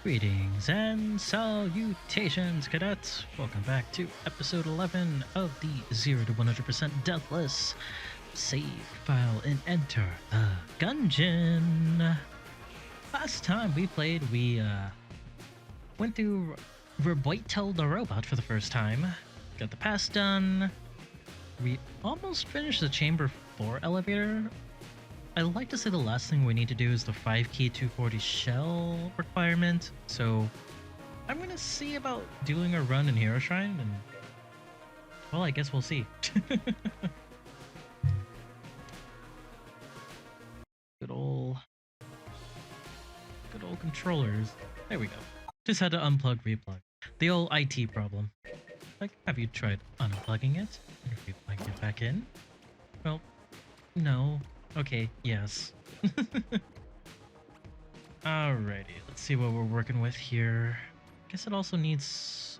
Greetings and salutations, cadets! Welcome back to episode 11 of the 0 to 100% Deathless. Save file and enter the Gungeon. Last time we played, we went through Roberto the Robot for the first time. Got the pass done. We almost finished the Chamber 4 elevator. I like to say the last thing we need to do is the 5-key 240 shell requirement, so I'm gonna see about doing a run in Hero Shrine, and well, I guess we'll see. Good old controllers. There we go. Just had to unplug, replug. The old IT problem. Like, have you tried unplugging it and replugging it back in? Well, no. Okay, yes. Alrighty, let's see what we're working with here. Guess it also needs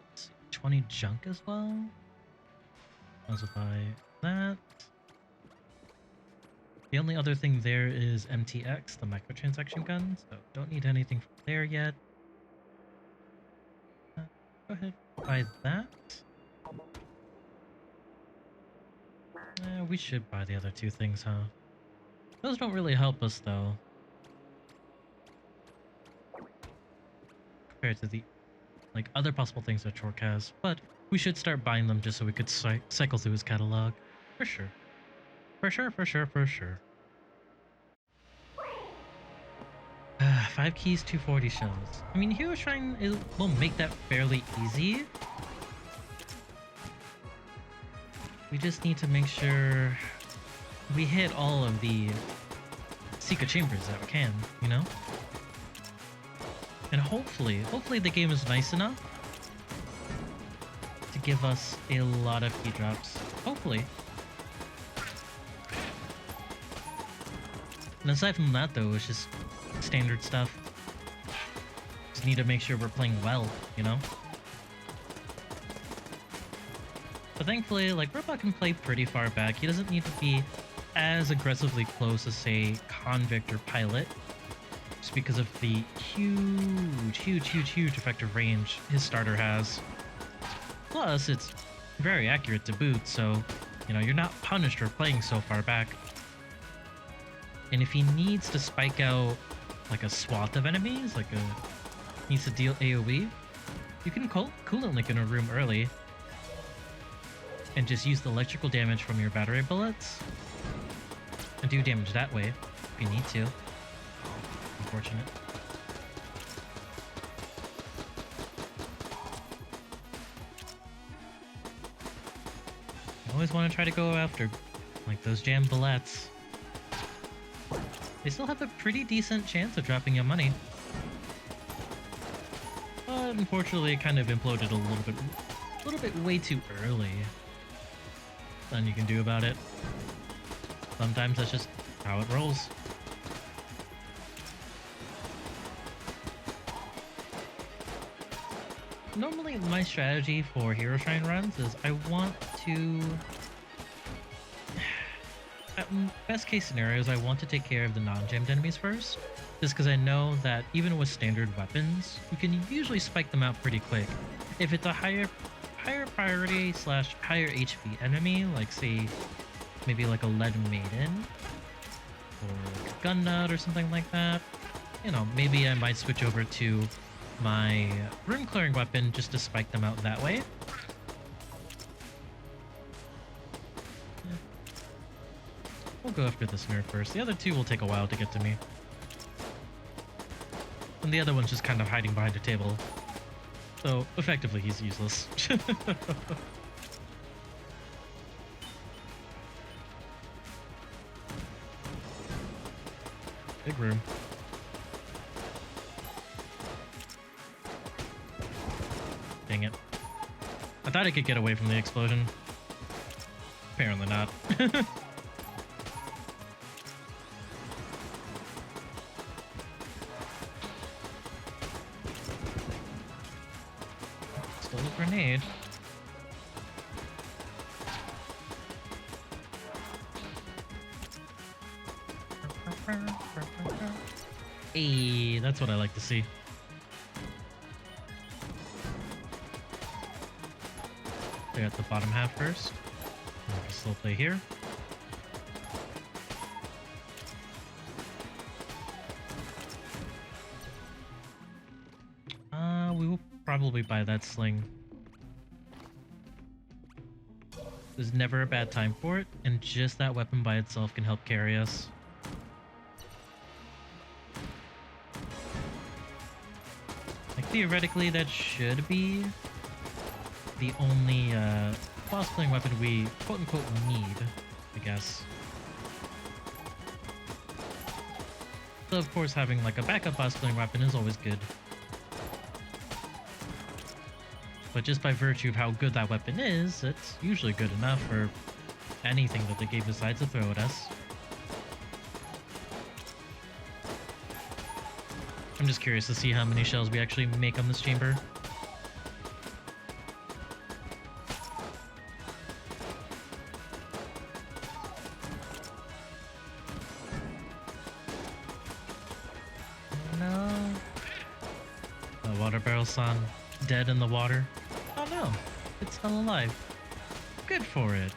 20 junk as well. Also buy that. The only other thing there is MTX, the microtransaction gun, so don't need anything from there yet. Go ahead, buy that. We should buy the other two things, huh? Those don't really help us, though, compared to the other possible things that Chork has, but we should start buying them just so we could cycle through his catalog. For sure. For sure. 5 keys, 240 shells. I mean, Hero Shrine will make that fairly easy. We just need to make sure we hit all of the secret chambers that we can, you know? And hopefully the game is nice enough to give us a lot of key drops. Hopefully. And aside from that, though, it's just standard stuff. Just need to make sure we're playing well, you know? But thankfully, Robot can play pretty far back. He doesn't need to be as aggressively close as, say, Convict or Pilot, just because of the huge effective range his starter has. Plus, it's very accurate to boot, so, you know, you're not punished for playing so far back. And if he needs to spike out, a swath of enemies, needs to deal AoE, you can Coolant Link in a room early, and just use the electrical damage from your battery bullets, and do damage that way, if you need to. Unfortunate. You always want to try to go after, those jam bullets. They still have a pretty decent chance of dropping your money. But unfortunately, it kind of imploded a little bit way too early. Nothing you can do about it. Sometimes that's just how it rolls. Normally, my strategy for Hero Shrine runs is I want to... At best case scenarios, I want to take care of the non-jammed enemies first, just because I know that even with standard weapons, you can usually spike them out pretty quick. If it's a higher priority / higher HP enemy, say maybe a Lead Maiden or a Gun Nut or something like that, you know, maybe I might switch over to my room clearing weapon just to spike them out that way. We'll go after this nerf first. The other two will take a while to get to me. And the other one's just kind of hiding behind a table. So, effectively, he's useless. Big room. Dang it. I thought I could get away from the explosion. Apparently not. Stole a grenade. Hey, that's what I like to see. Clear out the bottom half first. Make a slow play here. We will probably buy that sling. There's never a bad time for it, and just that weapon by itself can help carry us. Like, theoretically, that should be the only boss playing weapon we quote-unquote need, I guess. So, of course, having like a backup boss playing weapon is always good. But just by virtue of how good that weapon is, it's usually good enough for anything that the game decides to throw at us. I'm just curious to see how many shells we actually make on this chamber. No. The water barrel-san dead in the water. Oh no, it's still alive. Good for it.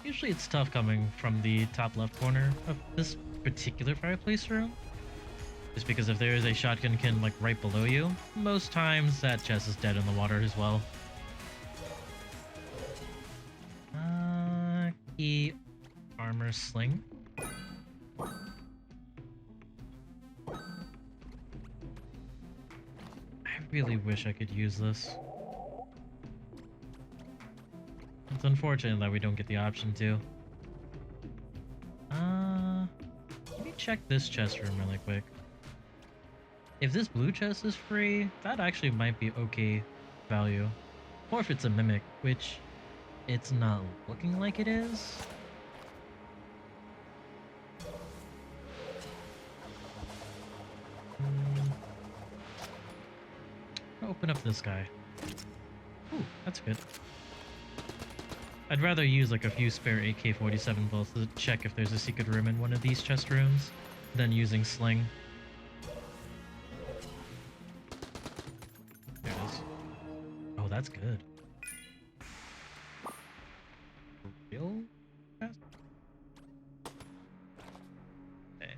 Usually it's tough coming from the top left corner of this particular fireplace room. Just because if there is a shotgun can like right below you, most times that chest is dead in the water as well. Key armor sling. I really wish I could use this. It's unfortunate that we don't get the option to. Let me check this chest room really quick. If this blue chest is free, that actually might be okay value. Or if it's a mimic, which it's not looking like it is. Open up this guy. Ooh, that's good. I'd rather use like a few spare AK-47 bullets to check if there's a secret room in one of these chest rooms than using sling. There it is. Oh, that's good. Real chest? Okay.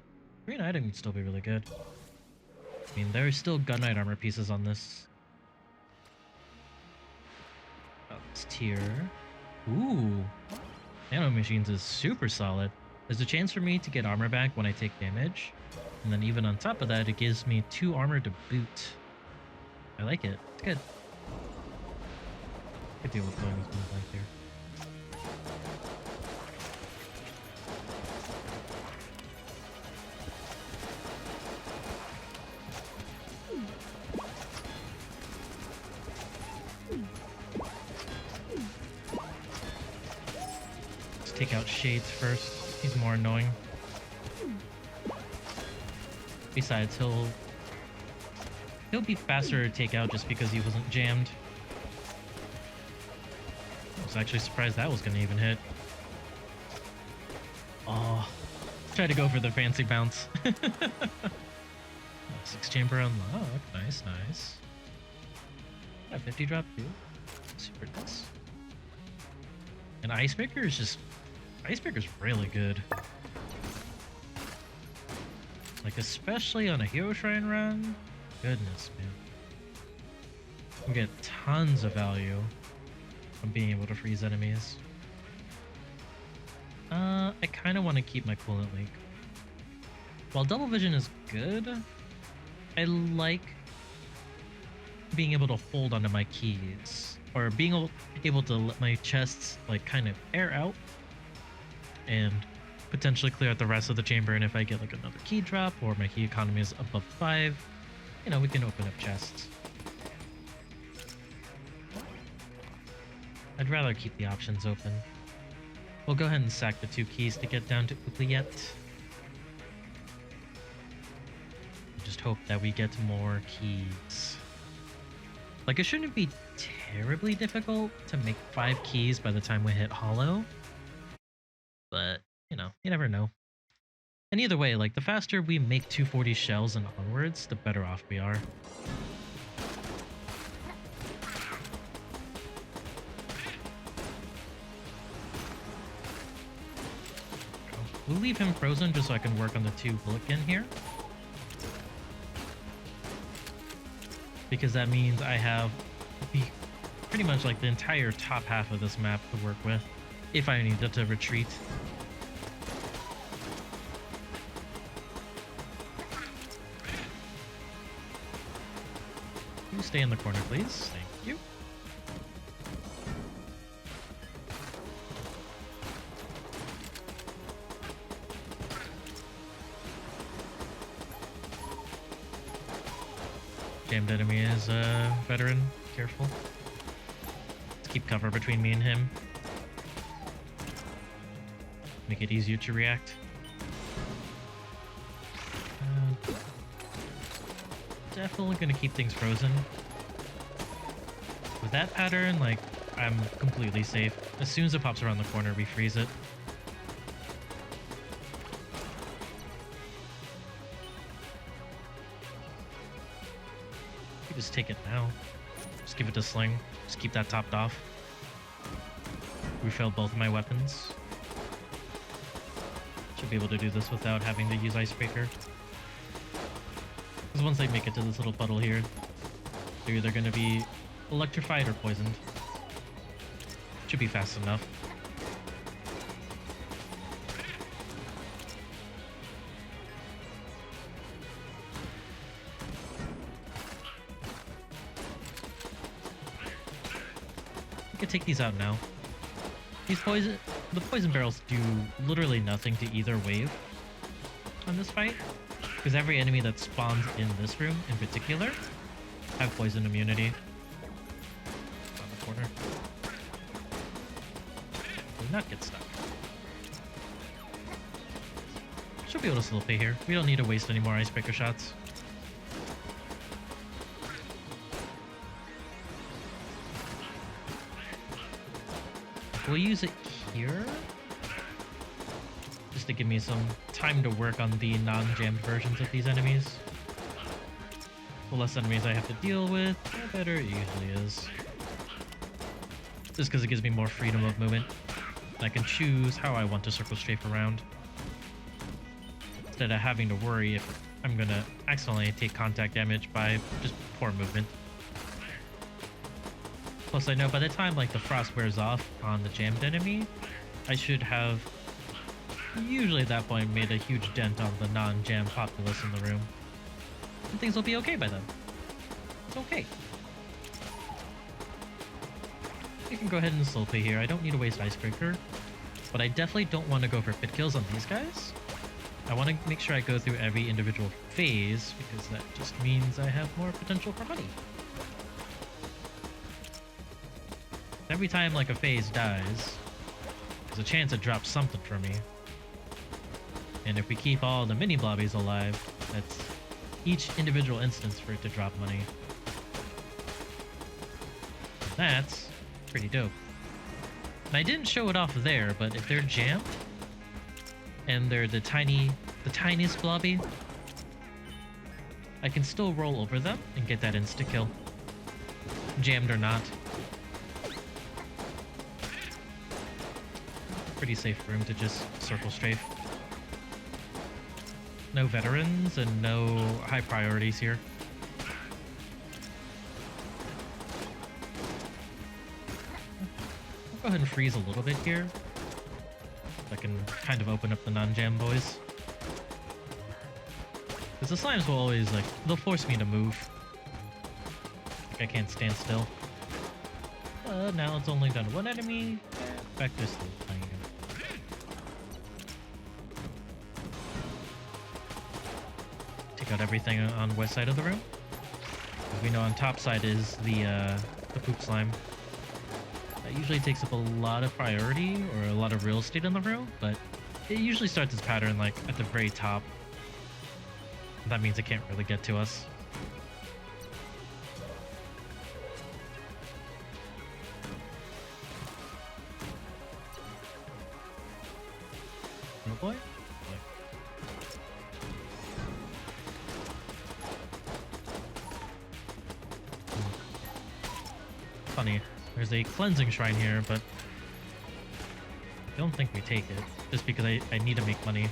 Green item would still be really good. I mean, there are still gun knight armor pieces on this. Oh, this tier. Ooh, nano machines is super solid. There's a chance for me to get armor back when I take damage, and then even on top of that, it gives me 2 armor to boot. I like it. It's good. I could deal with going with move like here. Take out Shades first. He's more annoying. Besides, he'll be faster to take out just because he wasn't jammed. I was actually surprised that was gonna even hit. Oh, try to go for the fancy bounce. 6 chamber unlocked. Nice, nice. Got 50 drop too. Super nice. And Icebreaker is just... Icebreaker's really good. Like, especially on a Hero Shrine run. Goodness, man. You get tons of value from being able to freeze enemies. I kind of want to keep my coolant leak. While double vision is good, I like being able to hold onto my keys. Or being able to let my chests, like, kind of air out. And potentially clear out the rest of the chamber, and if I get like another key drop or my key economy is above 5, you know, we can open up chests. I'd rather keep the options open. We'll go ahead and sack the 2 keys to get down to Oubliette. Just hope that we get more keys. Like, it shouldn't be terribly difficult to make 5 keys by the time we hit Hollow. But, you know, you never know. And either way, like, the faster we make 240 shells and onwards, the better off we are. We'll leave him frozen just so I can work on the 2 bullet here. Because that means I have pretty much like the entire top half of this map to work with if I needed to retreat. You stay in the corner, please. Thank you. Jammed enemy is a veteran. Careful. Let's keep cover between me and him. Make it easier to react. Definitely gonna keep things frozen. With that pattern, like, I'm completely safe. As soon as it pops around the corner, we freeze it. You just take it now. Just give it to Sling. Just keep that topped off. Refilled both of my weapons. Should be able to do this without having to use Icebreaker. Because once they make it to this little puddle here, they're either going to be electrified or poisoned. Should be fast enough. We could take these out now. The poison barrels do literally nothing to either wave on this fight. Because every enemy that spawns in this room, in particular, have poison immunity. On the corner. Do not get stuck. Should be able to slow pay here. We don't need to waste any more Icebreaker shots. We'll use it here. Just to give me some time to work on the non-jammed versions of these enemies. The less enemies I have to deal with, the better it usually is. Just because it gives me more freedom of movement. I can choose how I want to circle strafe around. Instead of having to worry if I'm gonna accidentally take contact damage by just poor movement. Plus I know by the time like the frost wears off on the jammed enemy, I should have usually at that point made a huge dent on the non-jam populace in the room. And things will be okay by then. It's okay. You can go ahead and slow play here. I don't need to waste Icebreaker, but I definitely don't want to go for pit kills on these guys. I want to make sure I go through every individual phase because that just means I have more potential for money. Every time like a phase dies, there's a chance it drops something for me. And if we keep all the mini blobbies alive, that's each individual instance for it to drop money. That's pretty dope. And I didn't show it off there, but if they're jammed, and they're the tiniest blobby, I can still roll over them and get that insta-kill. Jammed or not. Pretty safe room to just circle strafe. No veterans and no high priorities here. I'll go ahead and freeze a little bit here. I can kind of open up the non-jam boys. Because the slimes will always, like, they'll force me to move. Like, I can't stand still. Now it's only done one enemy. Back to sleep. Take out everything on the west side of the room. As we know, on top side is the poop slime. That usually takes up a lot of priority or a lot of real estate in the room, but it usually starts its pattern like at the very top. That means it can't really get to us. Oh boy. funny. There's a cleansing shrine here, but I don't think we take it, just because I need to make money.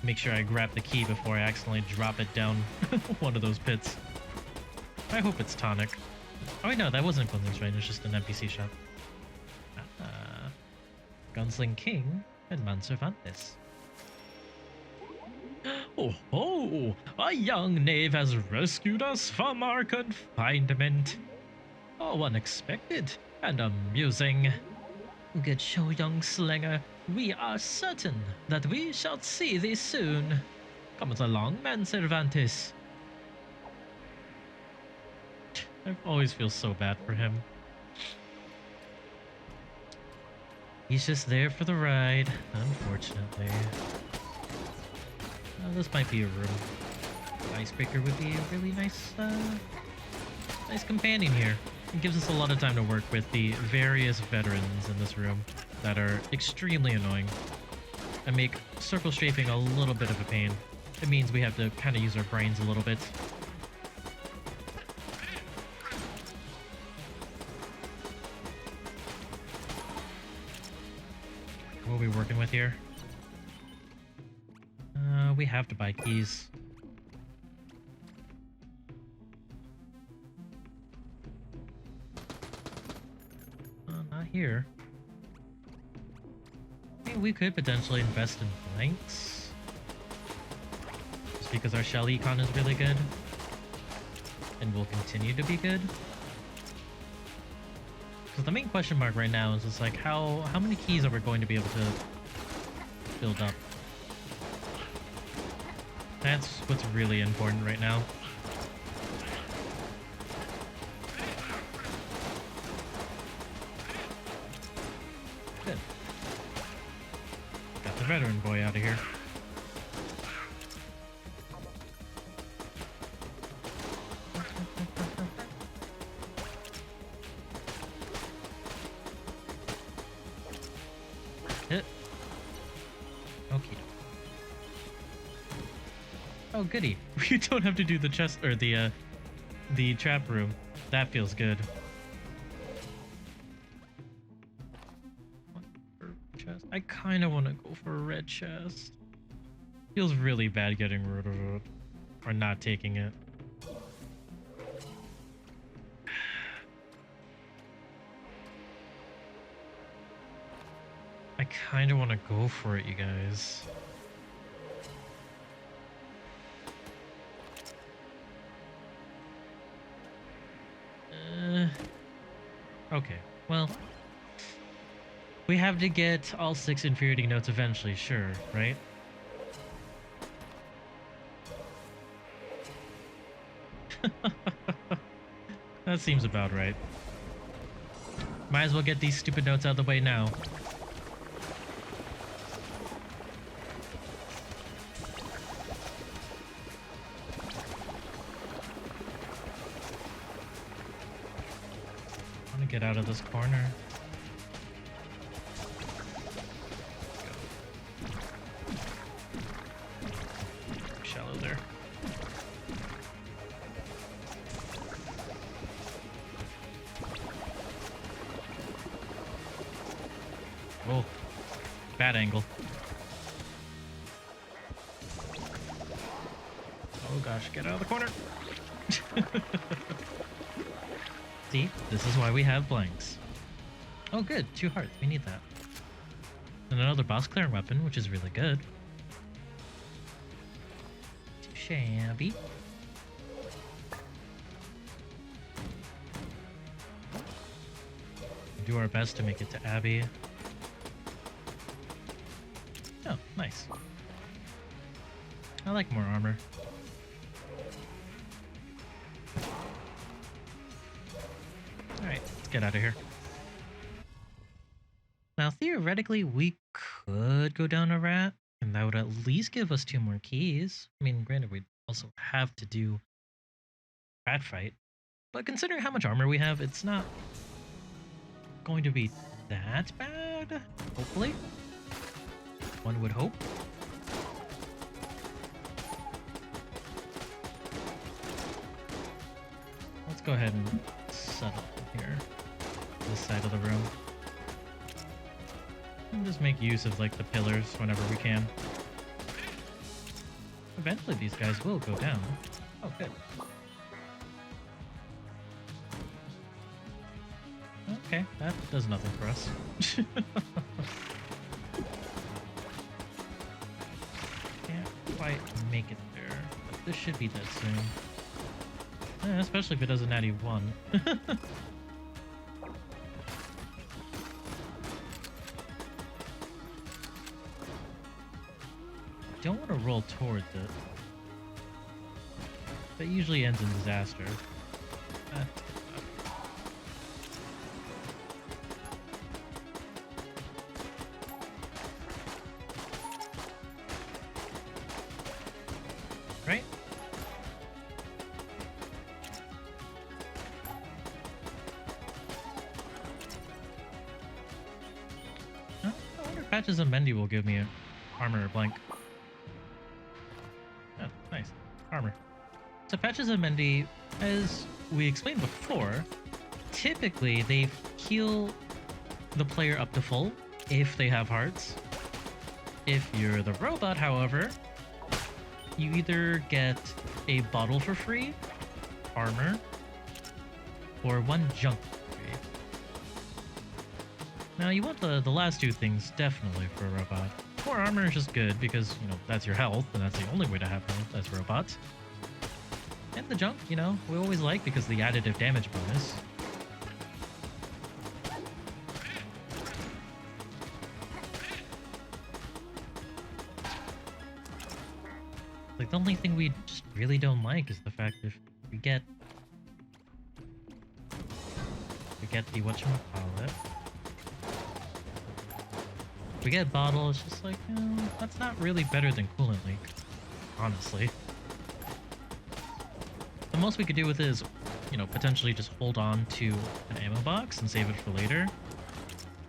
Make sure I grab the key before I accidentally drop it down one of those pits. I hope it's tonic. Oh wait, no, that wasn't Cleansing Shrine, it's just an NPC shop. Gunsling King and Mancervantes. Oh ho! A young knave has rescued us from our confinement. Oh, unexpected and amusing. Good show, young slinger. We are certain that we shall see thee soon. Come along, Mancervantes. I always feel so bad for him. He's just there for the ride, unfortunately. This might be a room. Icebreaker would be a really nice, nice companion here. It gives us a lot of time to work with the various veterans in this room that are extremely annoying and make circle strafing a little bit of a pain. It means we have to kind of use our brains a little bit. What are we working with here? We have to buy keys. Not here. I mean, we could potentially invest in blanks. Just because our shell econ is really good. And will continue to be good. So the main question mark right now is just like how many keys are we going to be able to build up? That's what's really important right now. Good. Got the veteran boy out of here. Hit. Okay. Oh, goody. We don't have to do the chest or the trap room. That feels good. Chest. I kind of want to go for a red chest. Feels really bad getting rid of it or not taking it. I kind of want to go for it, you guys. Okay, well, we have to get all 6 infuriating notes eventually, sure, right? That seems about right. Might as well get these stupid notes out of the way now. Get out of this corner. Shallow there. Oh, bad angle. Oh gosh, get out of the corner. See, this is why we have blanks. Oh good, 2 hearts, we need that. And another boss clearing weapon, which is really good. Too shabby. Do our best to make it to Abby. Oh, nice. I like more armor. Alright, let's get out of here. Now, theoretically, we could go down a rat, and that would at least give us 2 more keys. I mean, granted, we'd also have to do rat fight, but considering how much armor we have, it's not going to be that bad, hopefully. One would hope. Let's go ahead and settle here, this side of the room. And just make use of like the pillars whenever we can. Eventually these guys will go down. Oh, good. Okay, that does nothing for us. Can't quite make it there, but this should be dead soon. Especially if it doesn't add E1. Don't want to roll towards it. That usually ends in disaster. Right? I wonder if Patches of Mendy will give me an armor or blank. Oh, nice. Armor. So Patches of Mendy, as we explained before, typically they heal the player up to full if they have hearts. If you're the robot, however, you either get a bottle for free, armor, or one junk for free. Now you want the last two things definitely for a robot. More armor is just good because, you know, that's your health, and that's the only way to have health as robots. And the junk, you know, we always like because the additive damage bonus. Like, the only thing we just really don't like is the fact if we get the whatchamacallit. We get bottle, it's just like, that's not really better than coolant leak, honestly. The most we could do with it is, you know, potentially just hold on to an ammo box and save it for later.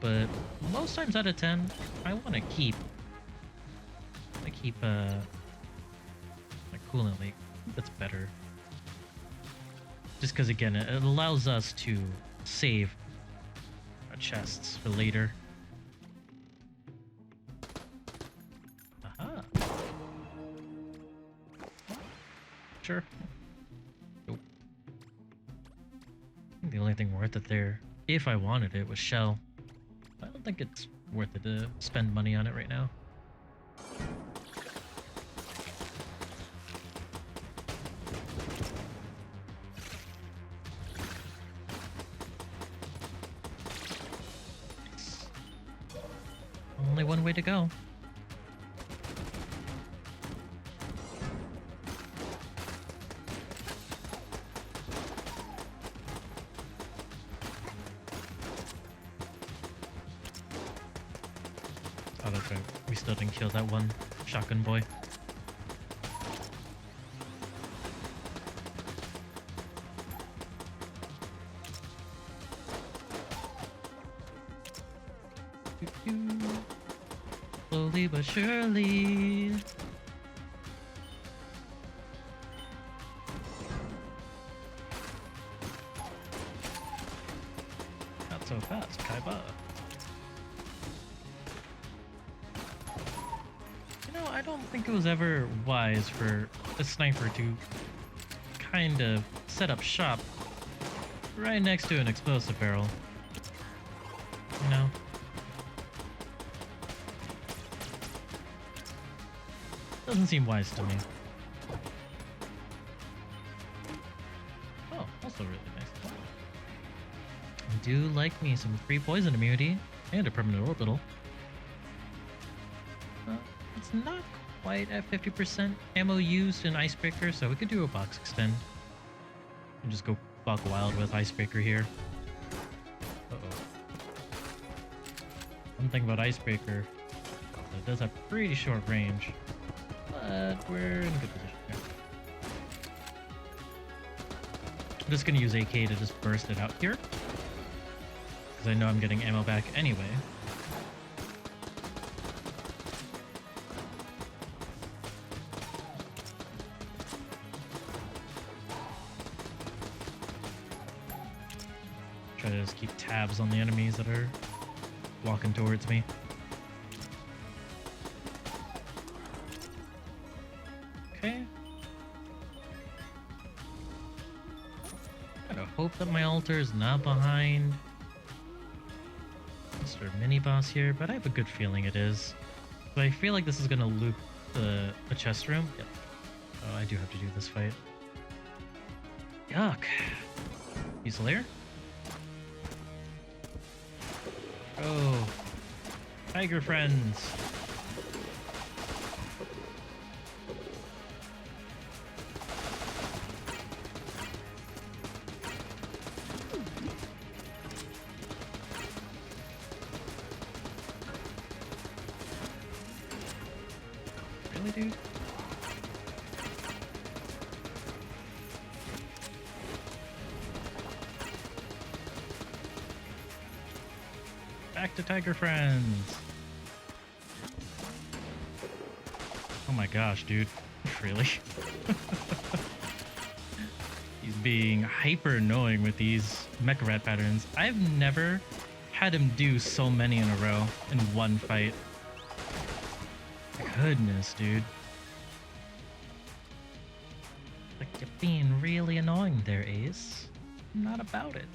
But most times out of 10, I want to keep my coolant leak. That's better. Just because, again, it allows us to save our chests for later. Aha. Sure. Nope. I think the only thing worth it there, if I wanted it, was shell. I don't think it's worth it to spend money on it right now. Only one way to go. Oh, that's right. We still didn't kill that one shotgun boy. Slowly but surely. Not so fast, Kaiba. You know, I don't think it was ever wise for a sniper to kind of set up shop right next to an explosive barrel. You know? Doesn't seem wise to me. Oh, also really nice. I do like me some free poison immunity and a permanent orbital. It's not quite at 50% ammo used in Icebreaker, so we could do a box extend. And just go buck wild with Icebreaker here. Uh-oh. One thing about Icebreaker, it does have pretty short range. But we're in a good position here. I'm just going to use AK to just burst it out here. Because I know I'm getting ammo back anyway. Try to just keep tabs on the enemies that are walking towards me. Okay. Gotta hope that my altar is not behind Mr. Mini Boss here, but I have a good feeling it is. So I feel like this is gonna loop a chest room. Yep. Oh, I do have to do this fight. Yuck. Use Lair. Oh. Tiger friends. Really, dude? Back to Tiger Friends. Oh my gosh, dude. Really? He's being hyper annoying with these Mecha Rat patterns. I've never had him do so many in a row in one fight. Goodness, dude. Like, you're being really annoying there, Ace. I'm not about it.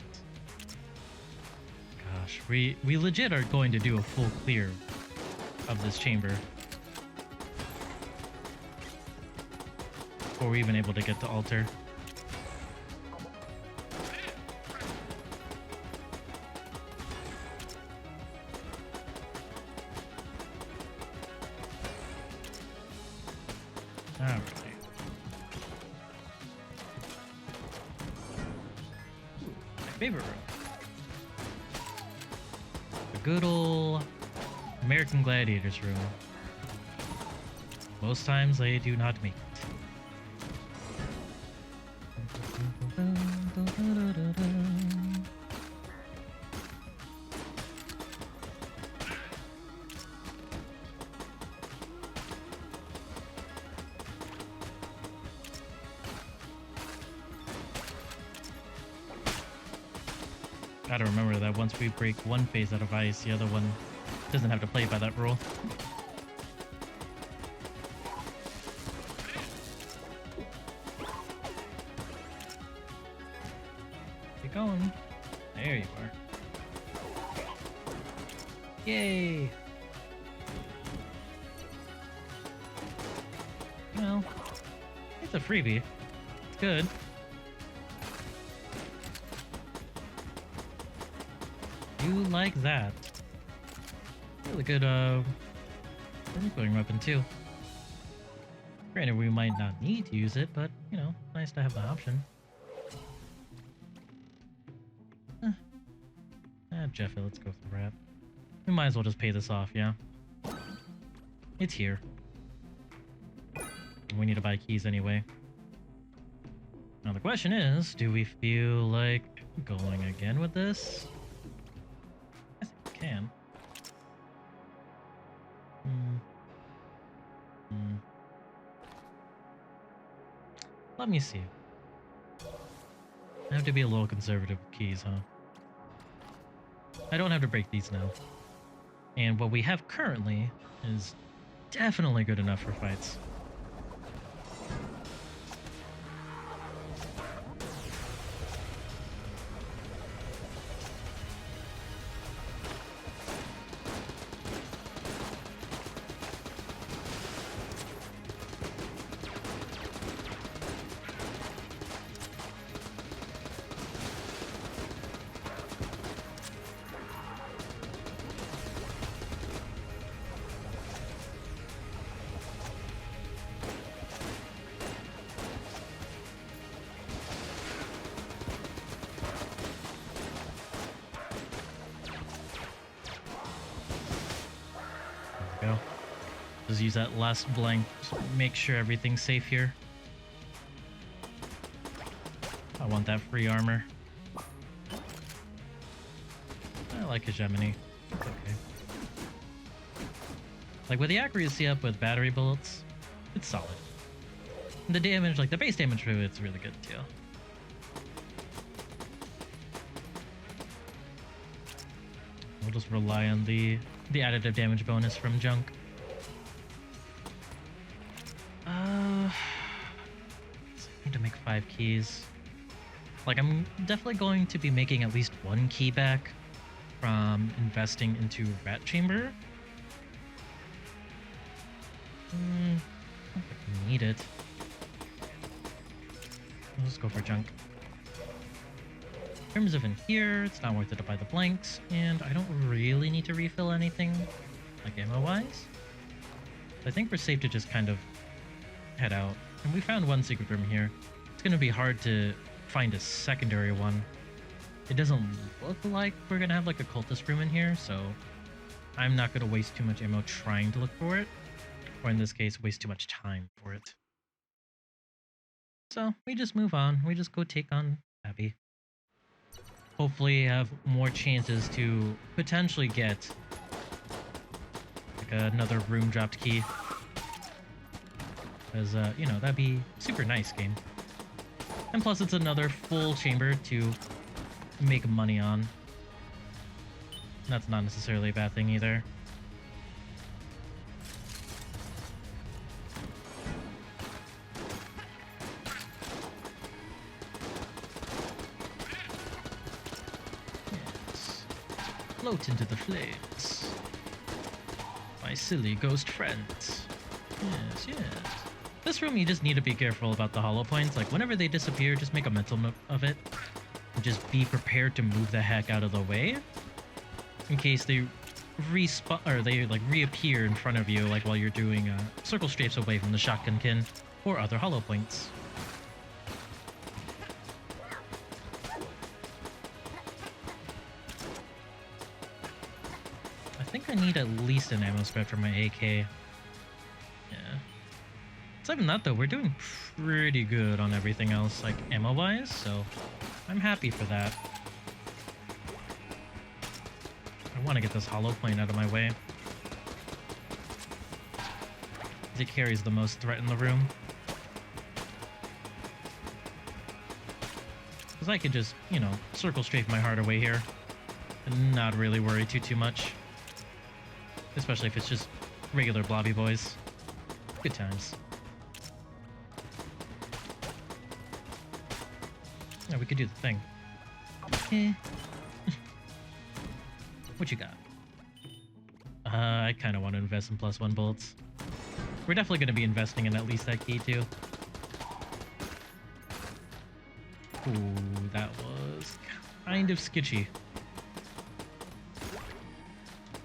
Gosh, we legit are going to do a full clear of this chamber before we're even able to get to altar. Alright. My favorite room. The good old American Gladiators room. Most times they do not make it. Gotta remember that once we break one phase out of ice, the other one doesn't have to play by that rule. Keep going. There you are. Yay! Well, it's a freebie. It's good. You like that. Really good going weapon too. Granted, we might not need to use it, but you know, nice to have the option. Jeffy, let's go for the wrap. We might as well just pay this off, yeah? It's here. We need to buy keys anyway. Now the question is, do we feel like going again with this? I think we can. Let me see. I have to be a little conservative with keys, huh? I don't have to break these now. And what we have currently is definitely good enough for fights. Go. Just use that last blank. Just make sure everything's safe here. I want that free armor. I like hegemony. It's okay. Like with the accuracy up with battery bullets, it's solid. And the damage, like the base damage for it's really good too. We'll just rely on the additive damage bonus from junk. Need to make 5 keys. Like, I'm definitely going to be making at least 1 key back from investing into Rat Chamber. I don't think I need it. Let's just go for junk. In terms of in here, it's not worth it to buy the blanks, and I don't really need to refill anything, like ammo-wise. I think we're safe to just kind of head out. And we found 1 secret room here. It's going to be hard to find a secondary one. It doesn't look like we're going to have like a cultist room in here, so I'm not going to waste too much ammo trying to look for it. Or in this case, waste too much time for it. So we just move on. We just go take on Abby. Hopefully have more chances to potentially get like another room dropped key. Because, you know, that'd be super nice game. And plus it's another full chamber to make money on. That's not necessarily a bad thing either. Float into the flames. My silly ghost friends. Yes, yes. This room, you just need to be careful about the hollow points. Like, whenever they disappear, just make a mental note of it. And just be prepared to move the heck out of the way. In case they respawn, or they, like, reappear in front of you, like, while you're doing circle strafes away from the shotgun kin or other hollow points. I think I need at least an ammo spread for my AK. Yeah. Aside from that, though, we're doing pretty good on everything else, like ammo-wise, so I'm happy for that. I want to get this hollow point out of my way. It carries the most threat in the room. Because I could just, you know, circle strafe my heart away here and not really worry too much. Especially if it's just regular blobby boys. Good times. Yeah, we could do the thing. Eh. What you got? I kind of want to invest in +1 bullets. We're definitely going to be investing in at least that key too. Ooh, that was kind of sketchy.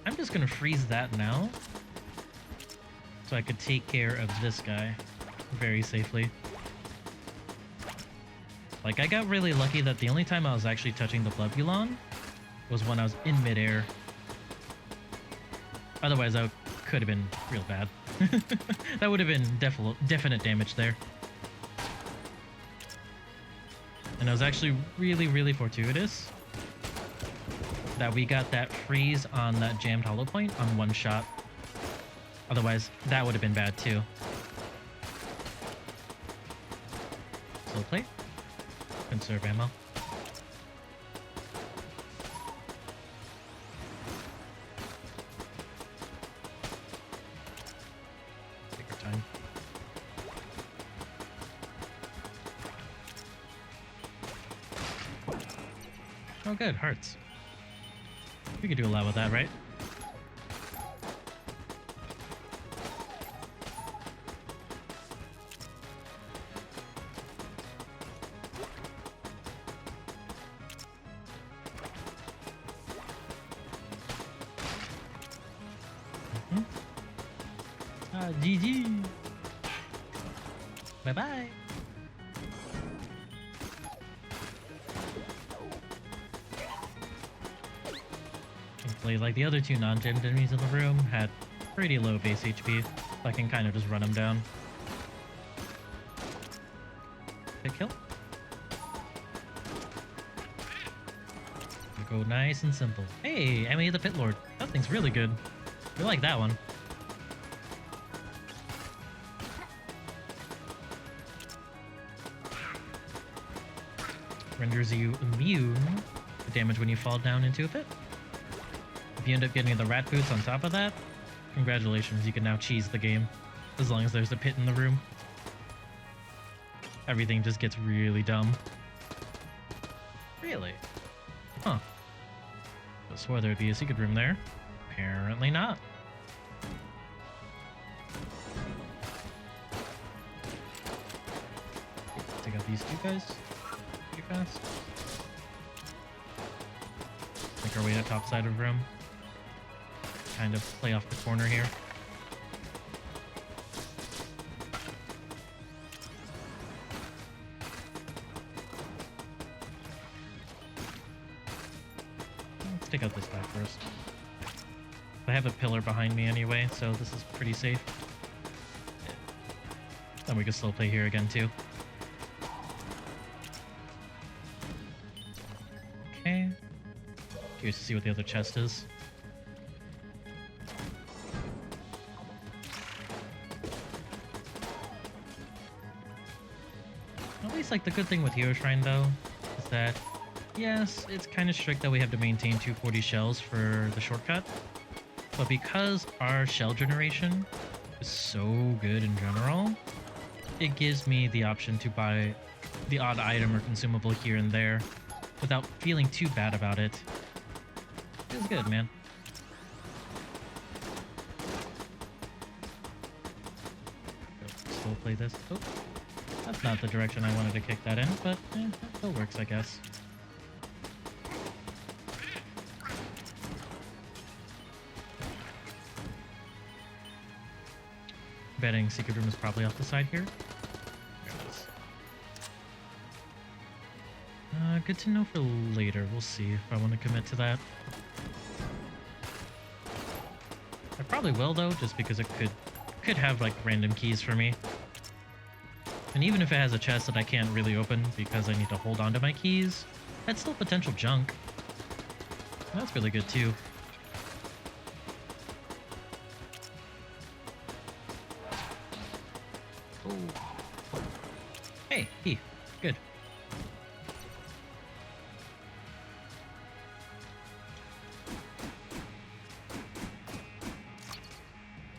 I'm just gonna freeze that now, so I could take care of this guy very safely. Like, I got really lucky that the only time I was actually touching the Blubulon was when I was in midair. Otherwise, that could have been real bad. That would have been definite damage there. And it was actually really fortuitous that we got that freeze on that jammed hollow point on 1 shot. Otherwise, that would have been bad too. Slow plate. Conserve ammo. Take our time. Oh good, hearts. We could do a lot with that, right? GG. Bye-bye. Thankfully, like the other 2 non-gemmed enemies in the room had pretty low base HP, so I can kind of just run them down. Good kill. Go nice and simple. Hey, Emmy the Pit Lord. That thing's really good. We like that one. Renders you immune to damage when you fall down into a pit. If you end up getting the rat boots on top of that, congratulations, you can now cheese the game. As long as there's a pit in the room. Everything just gets really dumb. Really? Huh. I swore there'd be a secret room there. Apparently not. Take out these two guys pretty fast. Make our way to top side of room. Kind of play off the corner here. Let's take out this guy first. I have a pillar behind me anyway, so this is pretty safe. Then we can slow play here again too. Okay. Curious to see what the other chest is. At least, like, the good thing with Hero Shrine, though, is that, yes, it's kind of strict that we have to maintain 240 shells for the shortcut, but because our shell generation is so good in general, it gives me the option to buy the odd item or consumable here and there without feeling too bad about it. Feels good, man. Still play this. Oh, that's not the direction I wanted to kick that in, but it still works, I guess. Betting secret room is probably off the side here. There it is. Good to know for later. We'll see if I want to commit to that. I probably will, though, just because it could have like random keys for me. And even if it has a chest that I can't really open because I need to hold on to my keys, that's still potential junk. That's really good too. Oh. Hey, key. Good.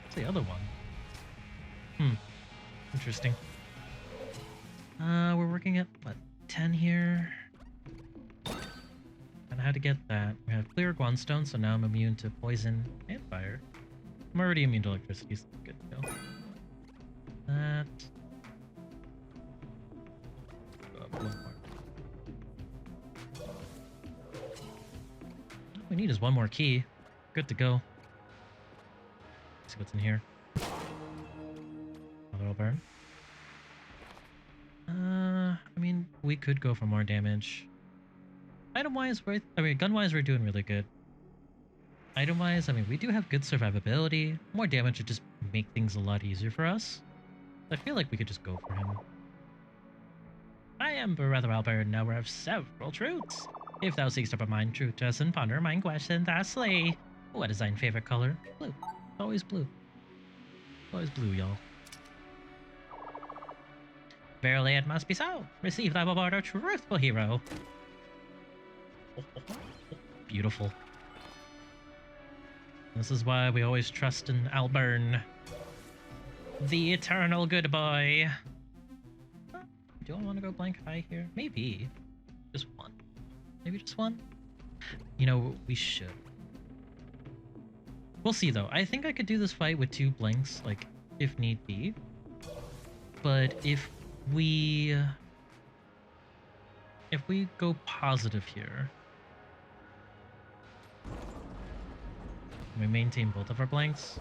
What's the other one? Interesting. We're working at, what, 10 here? And I had to get that. We have clear Guanstone, so now I'm immune to poison and fire. I'm already immune to electricity, so good to go. That. One more. All we need is one more key. Good to go. Let's see what's in here. Another all burn. I mean, we could go for more damage. Item-wise, gun-wise, we're doing really good. Item-wise, I mean, we do have good survivability. More damage would just make things a lot easier for us. I feel like we could just go for him. I am Roberto the Robot, now we have several truths. If thou seekst up a mind truth to us and ponder mind question, thusly. What is thine favorite color? Blue. Always blue. Always blue, y'all. Verily it must be so. Receive thy reward, O truthful hero. Beautiful. This is why we always trust in Alburn. The eternal good boy. Do I want to go blank high here? Maybe. Just one. Maybe just one? You know, we should. We'll see, though. I think I could do this fight with 2 blanks, like, if need be. But if we go positive here, we maintain both of our blanks,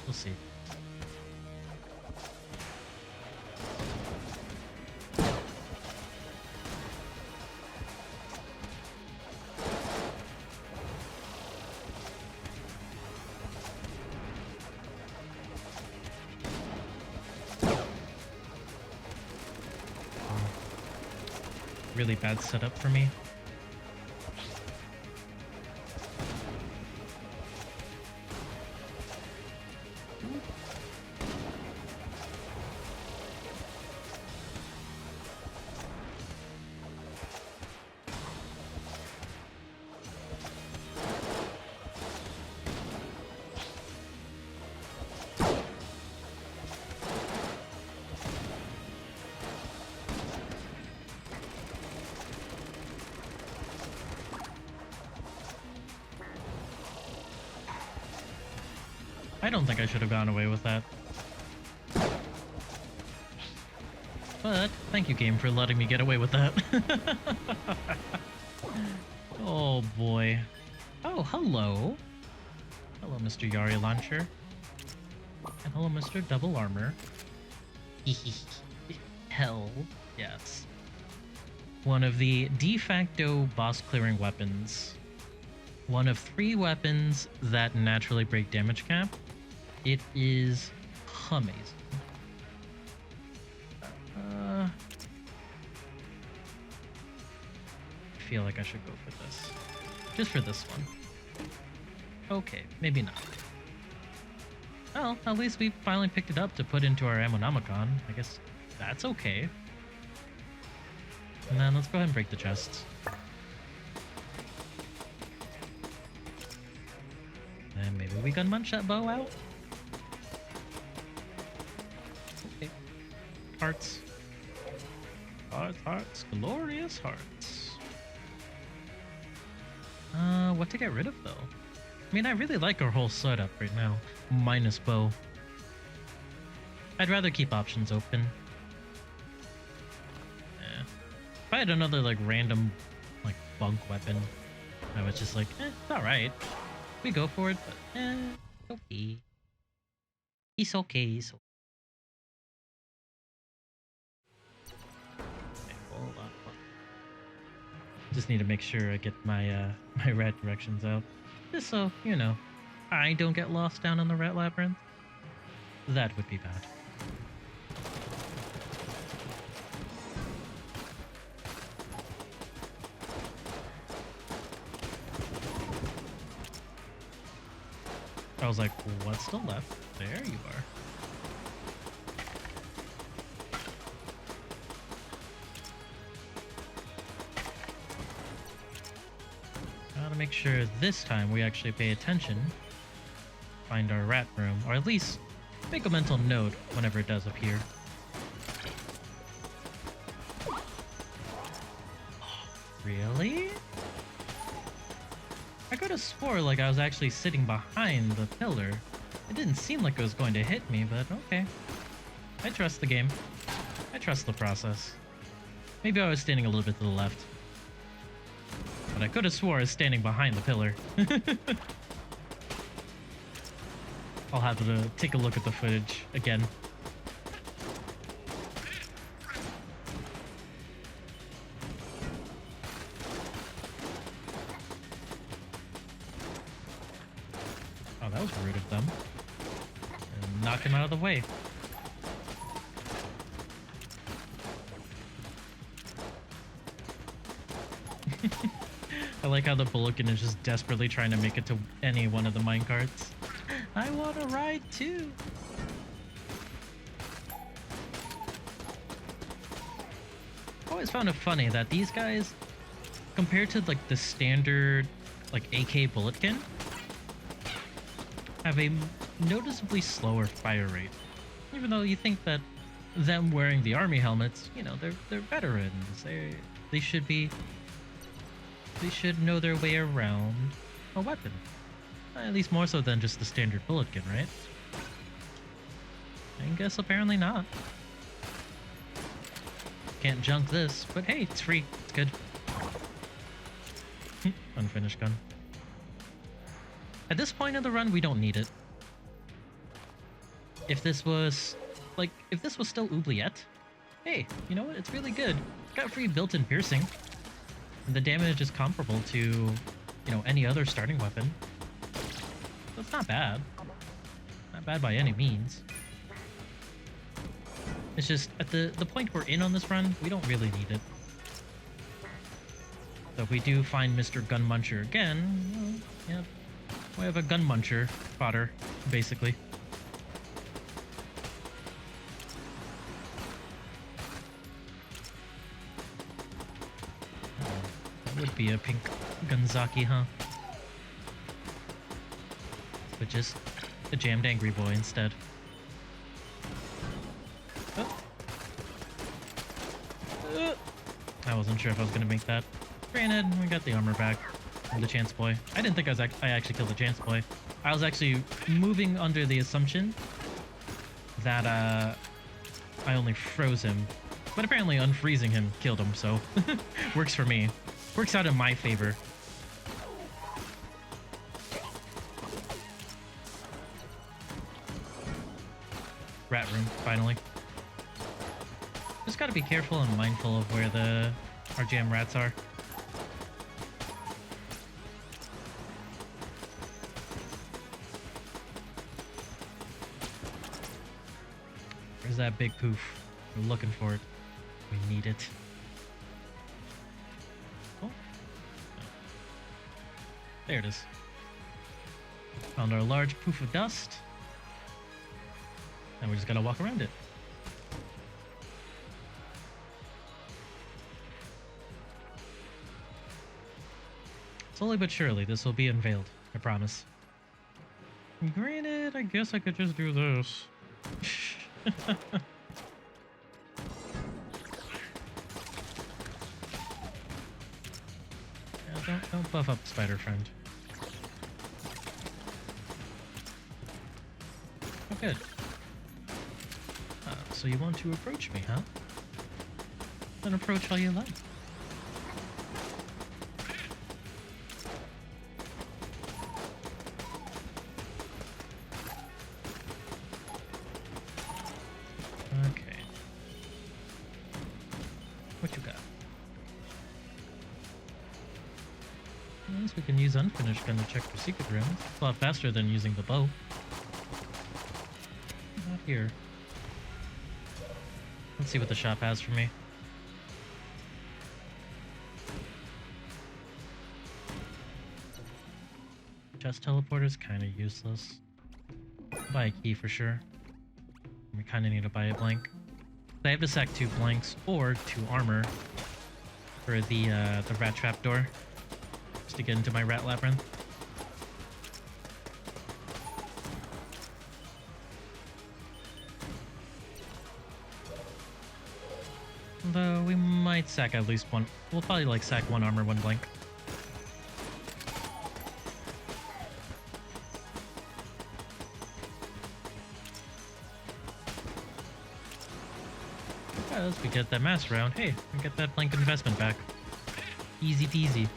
we'll see. Really bad setup for me. I don't think I should have gone away with that. But thank you, game, for letting me get away with that. Oh boy. Oh, hello. Hello, Mr. Yari Launcher. And hello, Mr. Double Armor. Hell, yes. One of the de facto boss clearing weapons. One of 3 weapons that naturally break damage cap. It is amazing. I feel like I should go for this. Just for this one. Okay, maybe not. Well, at least we finally picked it up to put into our Ammonomicon. I guess that's okay. And then let's go ahead and break the chests. And maybe we can munch that bow out? Okay. Hearts. Hearts, hearts, glorious hearts. What to get rid of though? I mean, I really like our whole setup right now, minus bow. I'd rather keep options open. Yeah. If I had another like random like bunk weapon, I was just like, it's alright. We go for it, but okay. It's okay, it's okay. Hold on. Just need to make sure I get my my rat directions out. Just so, you know, I don't get lost down in the rat labyrinth. That would be bad. I was like, what's the left? There you are. Gotta make sure this time we actually pay attention. Find our rat room, or at least make a mental note whenever it does appear. Really? I could have swore like I was actually sitting behind the pillar. It didn't seem like it was going to hit me, but okay. I trust the game. I trust the process. Maybe I was standing a little bit to the left. But I could have swore I was standing behind the pillar. I'll have to take a look at the footage again. Oh, that was rude of them. And knock him out of the way. I like how the Bullikin is just desperately trying to make it to any one of the minecarts. I want to ride too! I always found it funny that these guys, compared to like the standard like AK Bulletkin, have a noticeably slower fire rate. Even though you think that them wearing the army helmets, you know, they're veterans. They should be... They should know their way around a weapon. At least more so than just the standard Bulletkin, right? I guess apparently not. Can't junk this, but hey, it's free. It's good. Unfinished gun. At this point of the run, we don't need it. If this was... Like, if this was still Oubliette, hey, you know what? It's really good. It's got free built-in piercing. The damage is comparable to, you know, any other starting weapon. So it's not bad. Not bad by any means. It's just, at the point we're in on this run, we don't really need it. So if we do find Mr. Gun Muncher again, well, yeah, we have a Gun Muncher fodder, basically. Would be a pink Gunzaki, huh? But just a jammed angry boy instead. Oh. I wasn't sure if I was gonna make that. Granted, we got the armor back from the chance boy. I didn't think I actually killed the chance boy. I was actually moving under the assumption that I only froze him. But apparently unfreezing him killed him, so works for me. Works out in my favor. Rat room, finally. Just gotta be careful and mindful of where the RGM rats are. Where's that big poof? We're looking for it. We need it. Oh. There it is. Found our large poof of dust. And we just gotta walk around it. Slowly but surely, this will be unveiled. I promise. Granted, I guess I could just do this. Yeah, don't buff up Spider Friend. Oh, good. So you want to approach me, huh? Then approach all you like. Okay. What you got? At least we can use unfinished gun to check for secret rooms. It's a lot faster than using the bow. Not here. Let's see what the shop has for me. Chest teleporter's kind of useless. Buy a key for sure. We kind of need to buy a blank. I have to sack 2 blanks or 2 armor for the rat trap door, just to get into my rat labyrinth. Though we might sack at least 1. We'll probably like sack 1 armor, 1 blank. As we get that mass round, hey, we get that blank investment back. Easy peasy.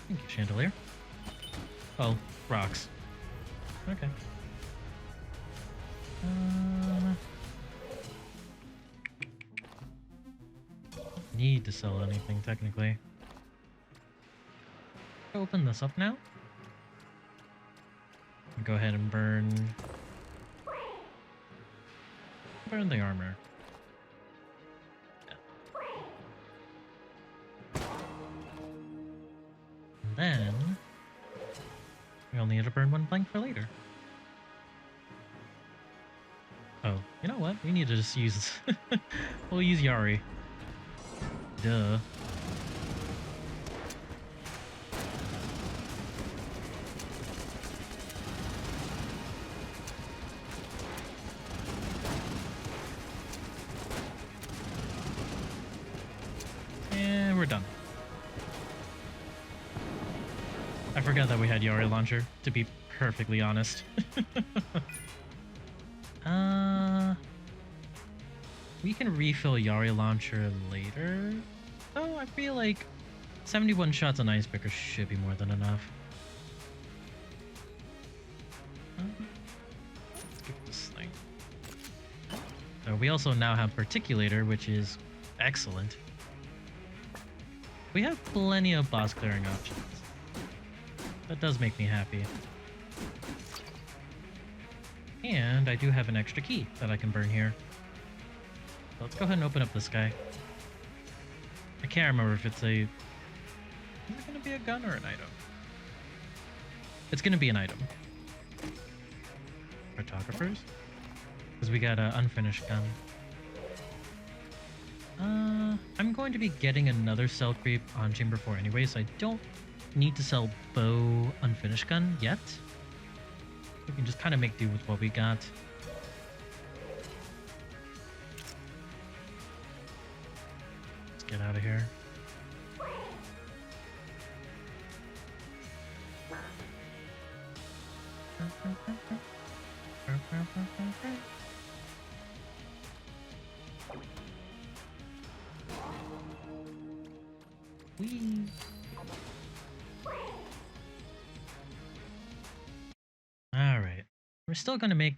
Thank you, Chandelier. Oh, rocks. Okay. Need to sell anything, technically. Open this up now. Go ahead and burn the armor. Yeah. And then we only need to burn 1 blank for later. Oh, you know what? We need to just use we'll use Yari. Duh. And we're done. I forgot that we had Yari launcher, to be perfectly honest. We can refill Yari launcher later. Oh, I feel like 71 shots on Icebreaker should be more than enough. Let's get this thing. So we also now have Particulator, which is excellent. We have plenty of boss clearing options. That does make me happy. And I do have an extra key that I can burn here. So let's go ahead and open up this guy. I can't remember if it's a... Is it going to be a gun or an item? It's going to be an item. Cartographers? Because we got an unfinished gun. I'm going to be getting another cell creep on Chamber 4 anyway, so I don't need to sell bow unfinished gun yet. We can just kind of make do with what we got. Let's get out of here. Whee! Alright. We're still gonna make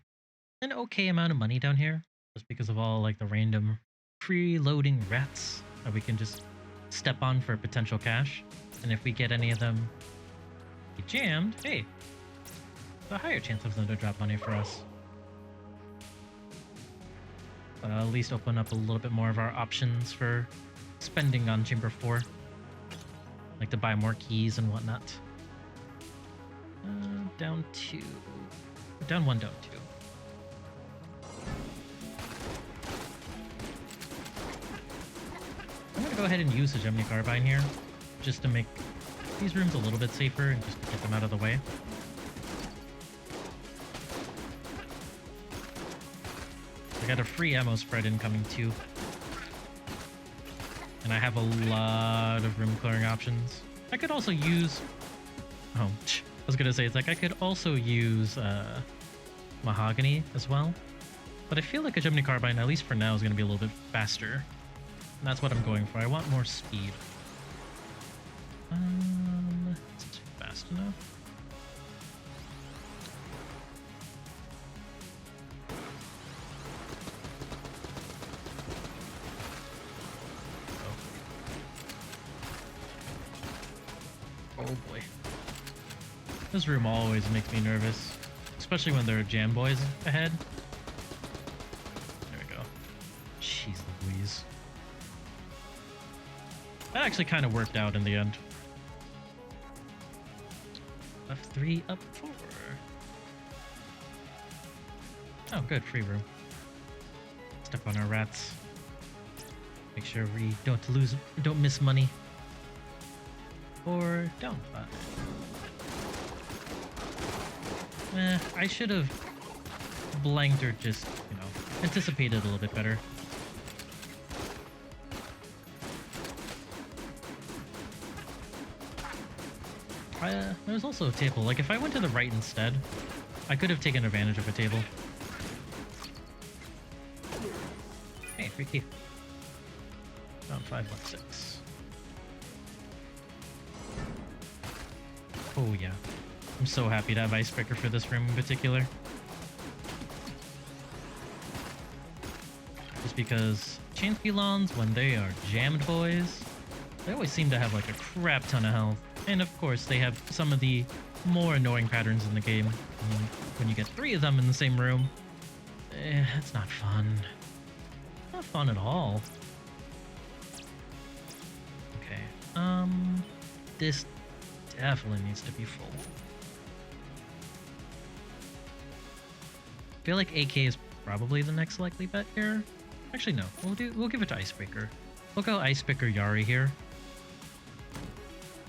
an okay amount of money down here, just because of all like the random free-loading rats that we can just step on for potential cash. And if we get any of them jammed, hey, a higher chance of them to drop money for us. At least open up a little bit more of our options for spending on Chamber 4. Like to buy more keys and whatnot. Down 2. Down 1, down 2. I'm gonna go ahead and use the Gemini Carbine here, just to make these rooms a little bit safer and just to get them out of the way. I got a free ammo spread incoming too. And I have a lot of room clearing options. I could also use... Oh, I was gonna say, it's like I could also use Mahogany as well. But I feel like a Gemini Carbine, at least for now, is gonna be a little bit faster. And that's what I'm going for. I want more speed. Is this fast enough? Oh boy. This room always makes me nervous, especially when there are jam boys ahead. There we go. Jeez Louise. That actually kind of worked out in the end. Left 3, up 4. Oh, good, free room. Step on our rats. Make sure we don't miss money. Or down 5. I should have blanked or just, you know, anticipated a little bit better. There's also a table. Like, if I went to the right instead, I could have taken advantage of a table. Hey, free key. Down 5, left 6. Oh, yeah. I'm so happy to have Icebreaker for this room in particular. Just because Chainspelons, when they are jammed boys, they always seem to have like a crap ton of health. And of course, they have some of the more annoying patterns in the game. I mean, when you get 3 of them in the same room, it's not fun. Not fun at all. Okay, this definitely needs to be full. I feel like AK is probably the next likely bet here. Actually, no. We'll give it to Icebreaker. We'll go Icebreaker Yari here.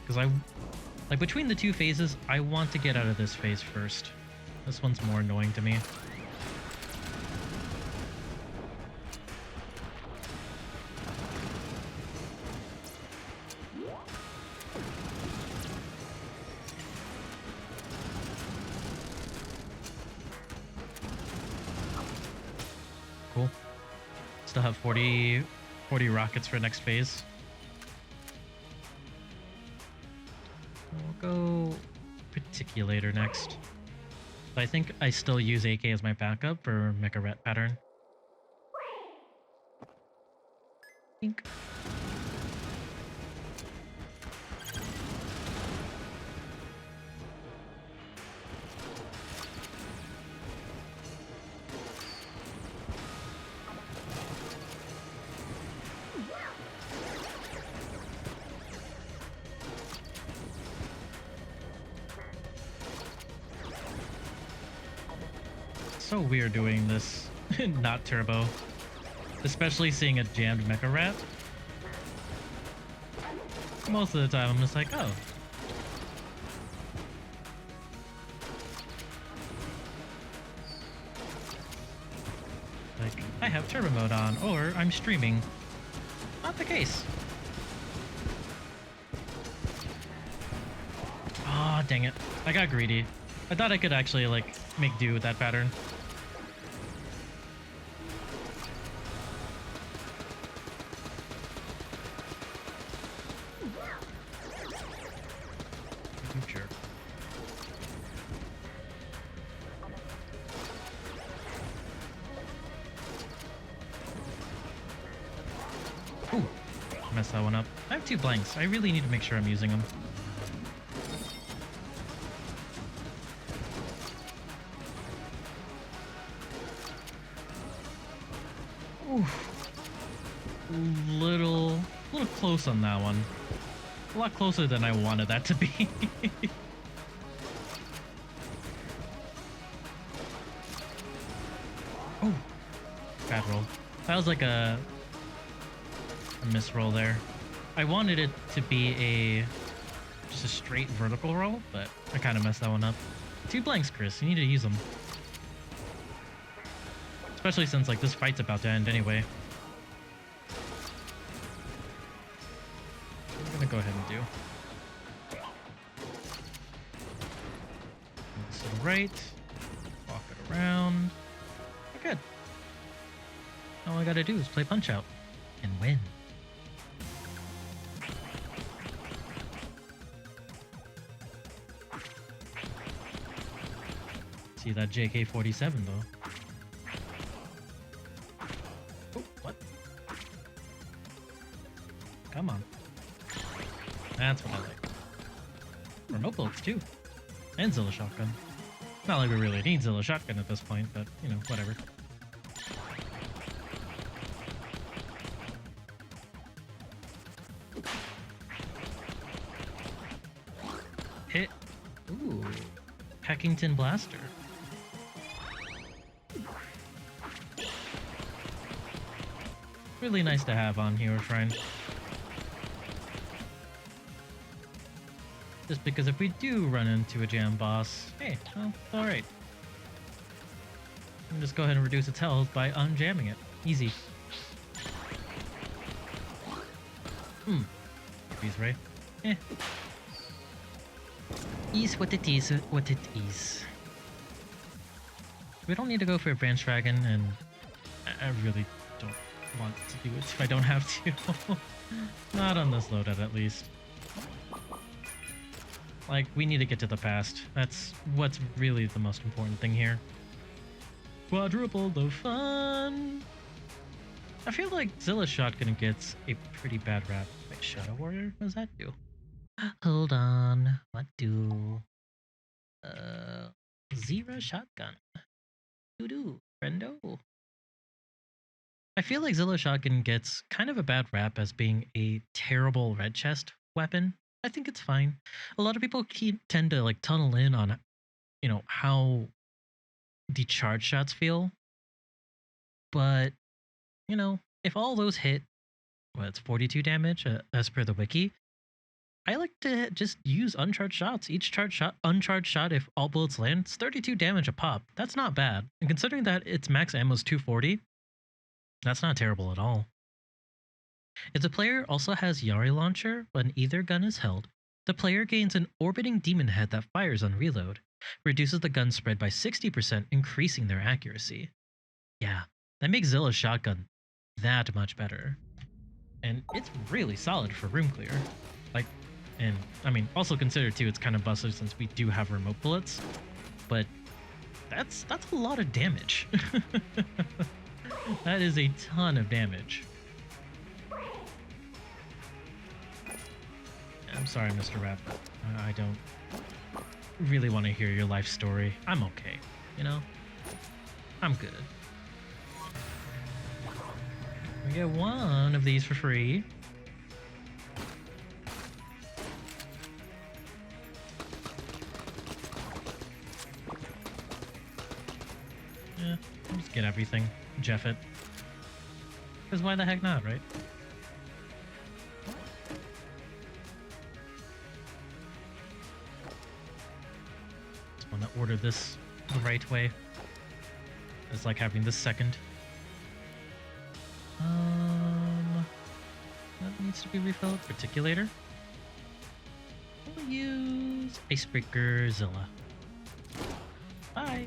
Because like between the 2 phases, I want to get out of this phase first. This one's more annoying to me. Cool. Still have 40 rockets for next phase. We'll go Reticulator next. But I think I still use AK as my backup for Mecha Rat pattern. Think. So weird doing this not turbo, especially seeing a jammed Mecha Rat. Most of the time I'm just like, oh. Like, I have turbo mode on, or I'm streaming. Not the case. Aw, dang it. I got greedy. I thought I could actually, like, make do with that pattern. You jerk. Ooh, messed that one up. I have 2 blanks. I really need to make sure I'm using them. Little close on that one. A lot closer than I wanted that to be. Oh, bad roll. That was like a misroll there. I wanted it to be just a straight vertical roll, but I kind of messed that one up. 2 blanks, Chris. You need to use them. Especially since, like, this fight's about to end anyway. I'm gonna go ahead and do. Move this to the right. Walk it around. We're good. All I gotta do is play Punch Out and win. See that JK-47 though. Oh, what? Come on. That's what I like. Remote bullets too. And Zilla Shotgun. Not like we really need Zilla Shotgun at this point, but, you know, whatever. Hit. Ooh. Peckington Blaster. Really nice to have on Hero Shrine. Just because if we do run into a jam boss, hey, well, alright. Just go ahead and reduce its health by unjamming it. Easy. These right? Eh. Is what it is, what it is. We don't need to go for a branch dragon, and I really don't want to do it if I don't have to. Not on this loadout, at least. Like, we need to get to the past. That's what's really the most important thing here. Quadruple the fun! I feel like Zilla Shotgun gets a pretty bad rap. Wait, Shadow Warrior? What does that do? Hold on. What do? Zira Shotgun. Doo-doo, friendo. I feel like Zilla Shotgun gets kind of a bad rap as being a terrible red chest weapon. I think it's fine. A lot of people tend to like tunnel in on, you know, how the charge shots feel. But, you know, if all those hit, well, it's 42 damage as per the wiki. I like to just use uncharged shots. Each uncharged shot, if all bullets land, it's 32 damage a pop. That's not bad. And considering that its max ammo is 240, that's not terrible at all. If the player also has Yari Launcher when either gun is held, the player gains an orbiting demon head that fires on reload, reduces the gun spread by 60%, increasing their accuracy. Yeah, that makes Zilla's shotgun that much better. And it's really solid for room clear. Like, and I mean, also consider too, it's kind of busted since we do have remote bullets, but that's a lot of damage. That is a ton of damage. I'm sorry, Mr. Rap, but I don't really want to hear your life story. I'm okay, you know? I'm good. We get one of these for free. Yeah, I'll just get everything. Jeff it. Because why the heck not, right? Just want to order this the right way. It's like having this second. That needs to be refilled. Articulator. We'll use Icebreaker Zilla. Bye.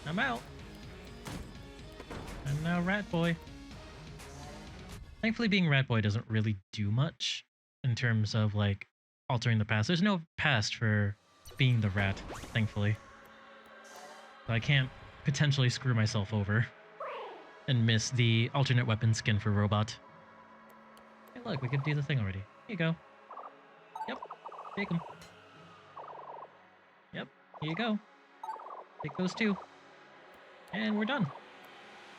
I'm out. And now Rat Boy. Thankfully, being Rat Boy doesn't really do much in terms of, like, altering the past. There's no past for being the rat, thankfully. So I can't potentially screw myself over and miss the alternate weapon skin for Robot. Hey, look, we could do the thing already. Here you go. Yep, take them. Yep, here you go. Take those two. And we're done.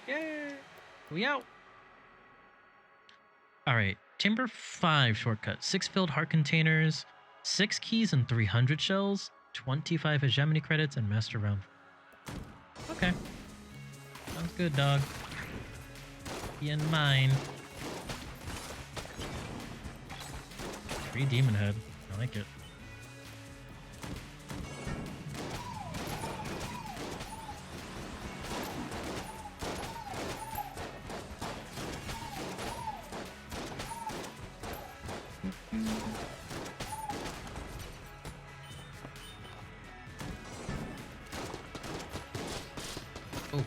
Yay! We out! Alright, Chamber 5 shortcut. 6 filled heart containers, 6 keys and 300 shells, 25 hegemony credits, and master round. Okay. Sounds good, dog. Be in mind. 3 demon head. I like it. Oh.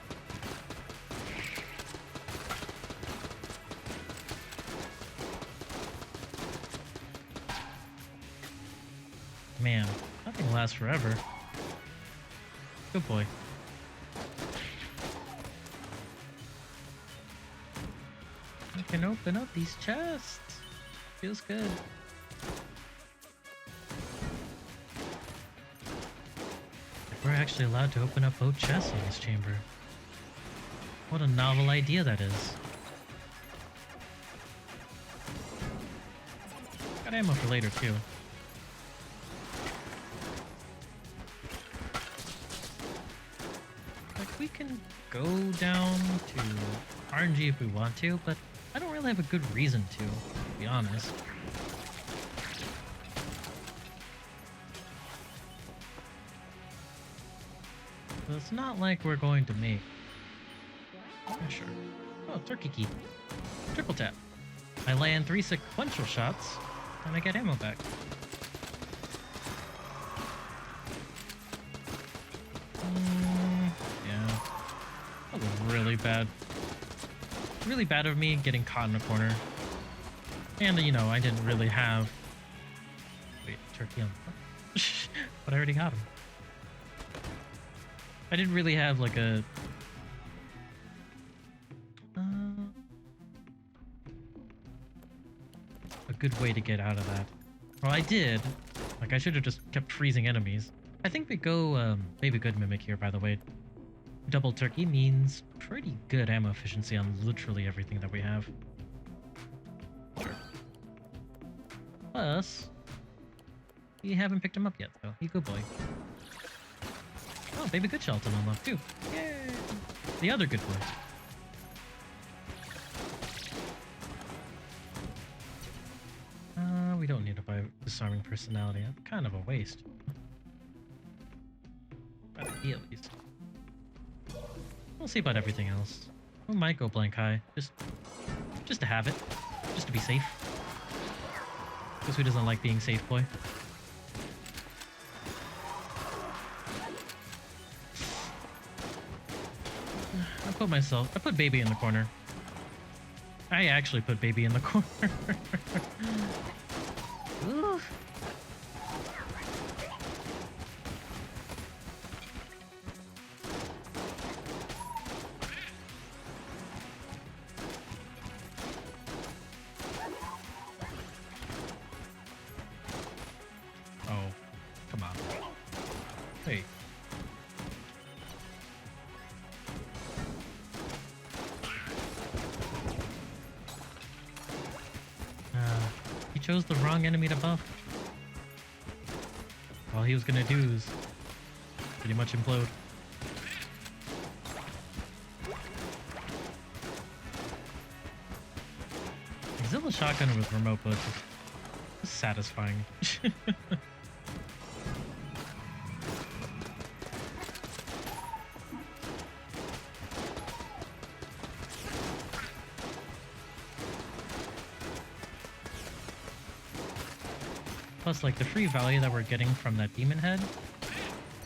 Man, nothing lasts forever. Good boy. I can open up these chests. Feels good. We're actually allowed to open up both chests in this chamber. What a novel idea that is. Got ammo for later too. Like, we can go down to RNG if we want to, but I don't really have a good reason to be honest. So it's not like we're going to make... Yeah, sure. Oh, turkey key. Triple tap. I land 3 sequential shots, and I get ammo back. Yeah. That was really bad. Really bad of me getting caught in a corner. And, you know, I didn't really have... Wait, turkey on... But I already got him. I didn't really have, like, a good way to get out of that. Well, I did. Like, I should have just kept freezing enemies. I think we go, Baby Good Mimic here, by the way. Double turkey means pretty good ammo efficiency on literally everything that we have. Sure. Plus, we haven't picked him up yet, though. He's a good boy. Oh, Baby Good Shelton unlocked too. Yay! The other good boy. We don't need to buy disarming personality. That's kind of a waste. At least. We'll see about everything else. We might go blank high. Just to have it. Just to be safe. Because who doesn't like being safe, boy? I put Baby in the corner. I actually put Baby in the corner. Oof. Oh, come on. Hey. Chose the wrong enemy to buff. All he was gonna do is pretty much implode. Zilla shotgun with remote push is satisfying. Plus, like, the free value that we're getting from that demon head,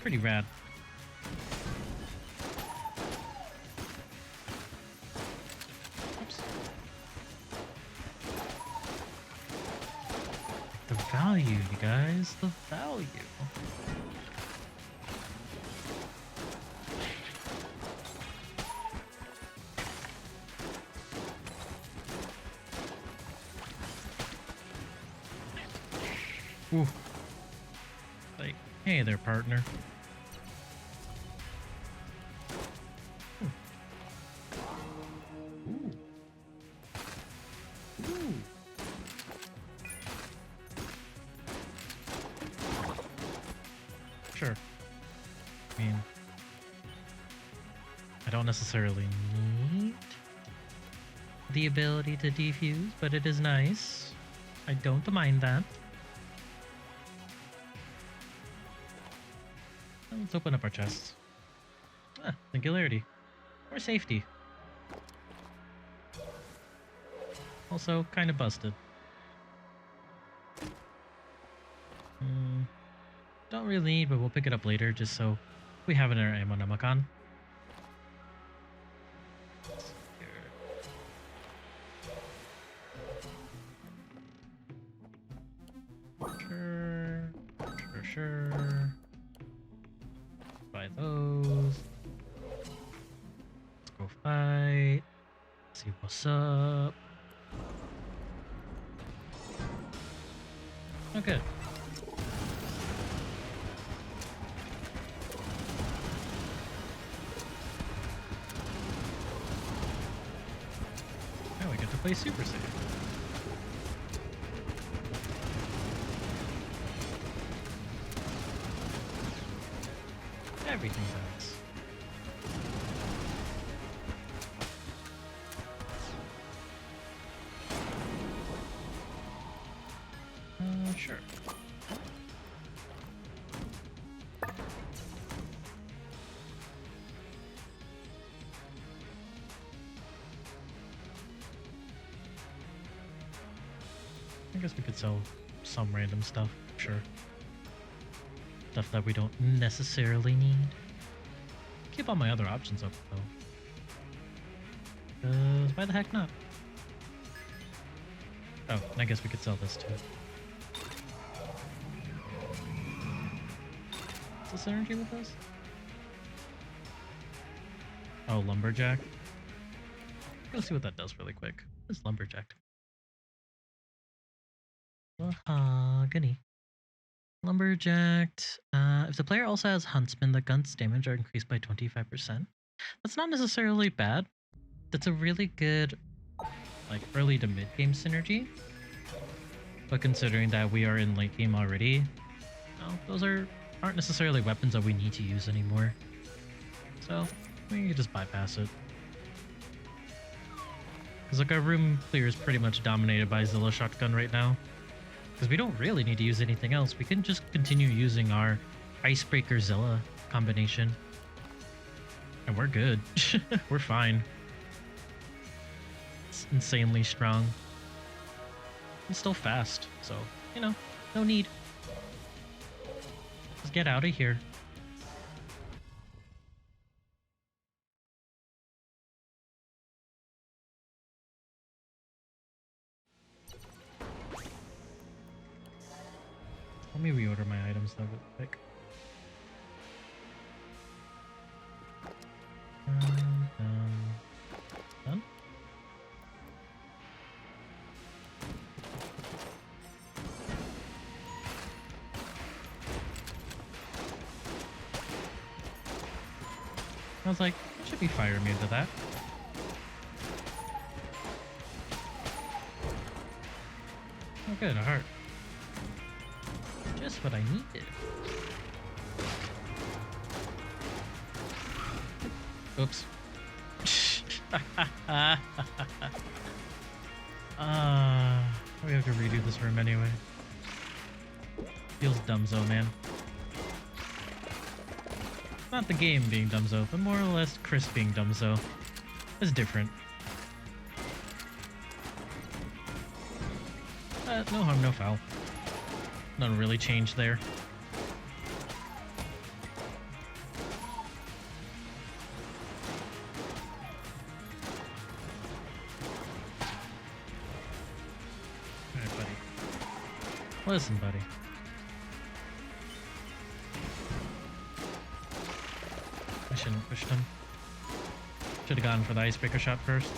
pretty rad. value, you guys. The value. Ooh. Like, hey there, partner. Ooh. Ooh. Ooh. Sure. I mean, I don't necessarily need the ability to defuse, but it is nice. I don't mind that. Let's open up our chests. Ah, singularity. Or safety. Also, kind of busted. Don't really need, but we'll pick it up later just so we have it in our ammo namakan. Sure. Buy those. Let's go fight. See what's up. Oh, good. Now we get to play Super Saiyan. Everything does. Sure. I guess we could sell some random stuff, sure. Stuff that we don't necessarily need. Keep all my other options up though. Why the heck not? Oh, I guess we could sell this too. What's the synergy with this? Oh, lumberjack. Go see what that does really quick. It's lumberjack. Mahogany. Lumberjacked. If the player also has huntsman, the gun's damage are increased by 25%. That's not necessarily bad. That's a really good, like, early to mid game synergy. But considering that we are in late game already, well, those aren't necessarily weapons that we need to use anymore. So we can just bypass it. Because like our room clear is pretty much dominated by Zilla shotgun right now. Because we don't really need to use anything else. We can just continue using our Icebreaker Zilla combination. And we're good. We're fine. It's insanely strong. It's still fast, so, you know, no need. Let's get out of here. Let me reorder my items though real quick. Done? I was like, there should be fire immune to that. Oh good, a heart. Just what I needed. Oops. We have to redo this room anyway. Feels dumbzo, man. Not the game being dumbzo, but more or less Chris being dumbzo. It's different. No harm, no foul. Nothing really changed there. Alright, buddy. Listen, buddy. I shouldn't have pushed him. Should have gone for the icebreaker shot first.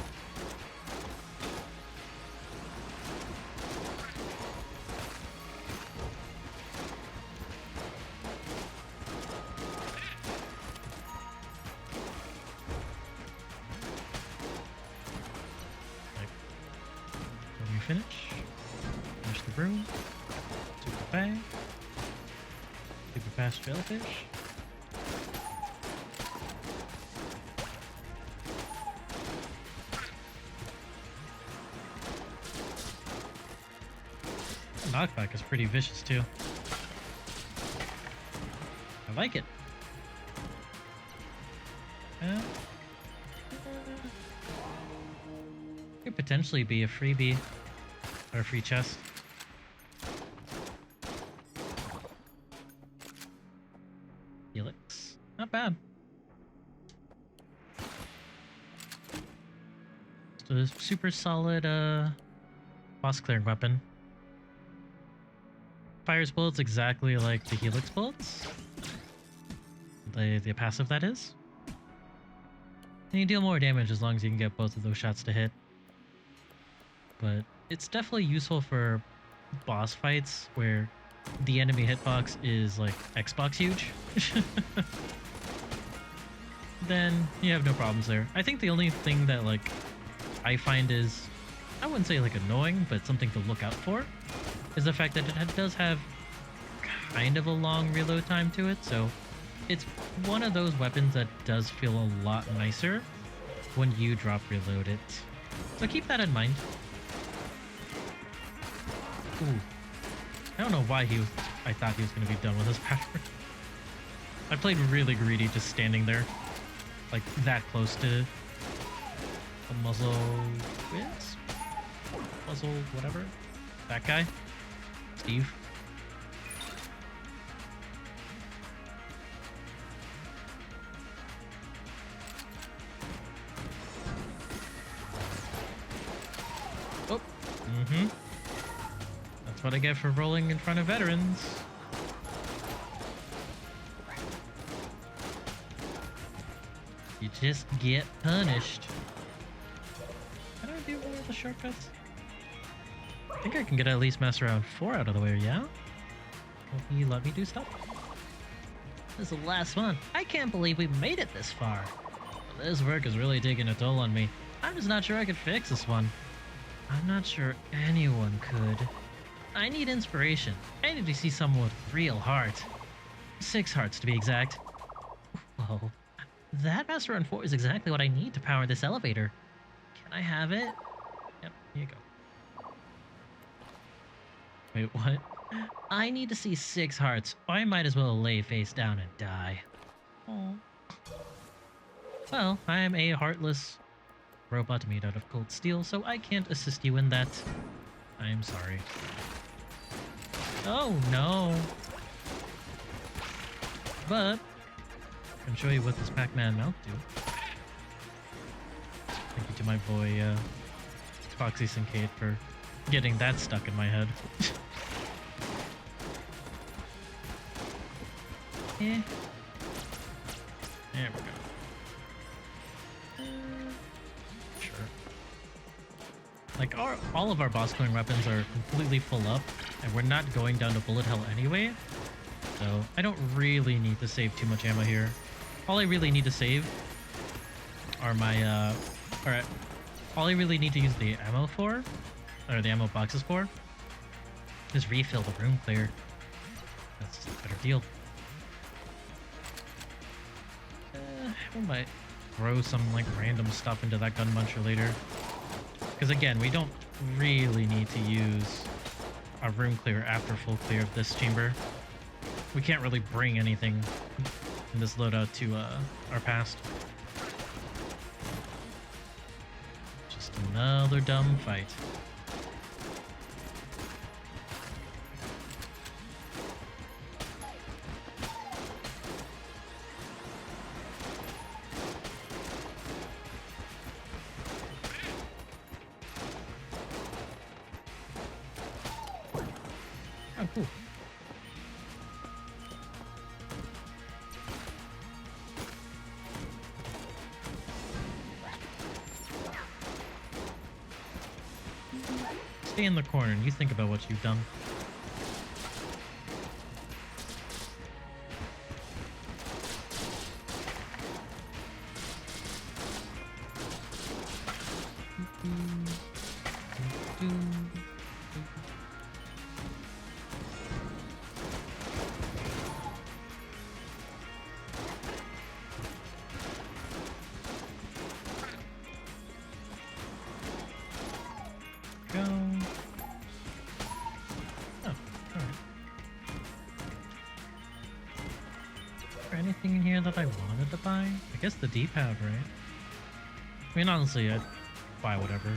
When you finish the broom, super bang, super fast jellyfish. Knockback is pretty vicious too. I like it. Could potentially be a freebie or a free chest. Helix, not bad. So this super solid boss clearing weapon. Fires bullets exactly like the Helix bullets. The passive, that is. And you deal more damage as long as you can get both of those shots to hit. But it's definitely useful for boss fights where the enemy hitbox is like Xbox huge. Then you have no problems there. I think the only thing that like I find is, I wouldn't say like annoying, but something to look out for, is the fact that it does have kind of a long reload time to it, so it's one of those weapons that does feel a lot nicer when you drop reload it. So keep that in mind. Ooh. I don't know why I thought he was going to be done with his power. I played really greedy just standing there, like that close to a muzzle whiz? Muzzle whatever? That guy? Steve. Oh. That's what I get for rolling in front of veterans. You just get punished. How do I do all the shortcuts? I think I can get at least Master Round 4 out of the way, yeah? Will you let me do stuff? This is the last one. I can't believe we made it this far. This work is really taking a toll on me. I'm just not sure I could fix this one. I'm not sure anyone could. I need inspiration. I need to see someone with real heart. 6 hearts to be exact. Whoa. That Master Round 4 is exactly what I need to power this elevator. Can I have it? Yep, here you go. Wait, what? I need to see 6 hearts, or I might as well lay face down and die. Oh. Well, I am a heartless robot made out of cold steel, so I can't assist you in that. I am sorry. Oh no! But I can show you what this Pac-Man mount do. Thank you to my boy Foxy Syncade for getting that stuck in my head. Eh. There we go. Sure. Like, all of our boss clearing weapons are completely full up, and we're not going down to bullet hell anyway, so I don't really need to save too much ammo here. All I really need to save are my, alright, all I really need to use the ammo for, or the ammo boxes for, is refill the room clear. That's just a better deal. We might throw some like random stuff into that gun muncher later. Because again, we don't really need to use a room clear after full clear of this chamber. We can't really bring anything in this loadout to our past. Just another dumb fight. Ooh. Stay in the corner and you think about what you've done. Go. Oh, alright. Is there anything in here that I wanted to buy? I guess the D-pad, right? I mean, honestly, I'd buy whatever.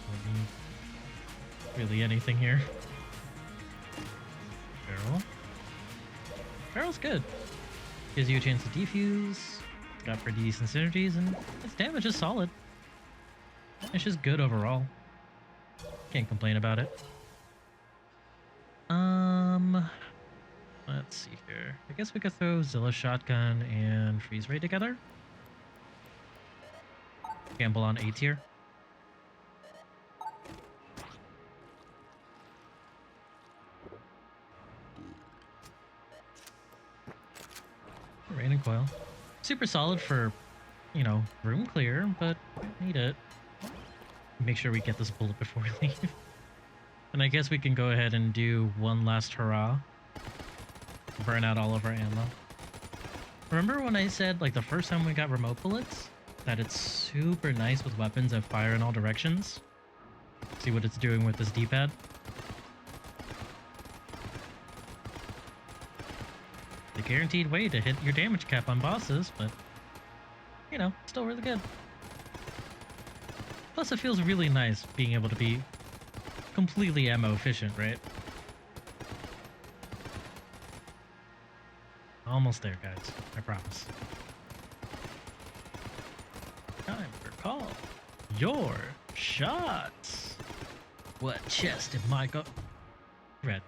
Don't need really anything here. Barrel. Barrel's good. Gives you a chance to defuse. It's got pretty decent synergies, and its damage is solid. It's just good overall. Can't complain about it. Let's see here. I guess we could throw Zilla Shotgun and Freeze Ray together. Gamble on A tier. Rain and Coil. Super solid for, you know, room clear, but need it. Make sure we get this bullet before we leave. And I guess we can go ahead and do one last hurrah. Burn out all of our ammo. Remember when I said, like, the first time we got remote bullets, that it's super nice with weapons that fire in all directions? See what it's doing with this D-pad? The guaranteed way to hit your damage cap on bosses, but, you know, still really good. Plus, it feels really nice being able to be completely ammo efficient, right? Almost there, guys. I promise. Time for call your shots. What chest am I go? Red.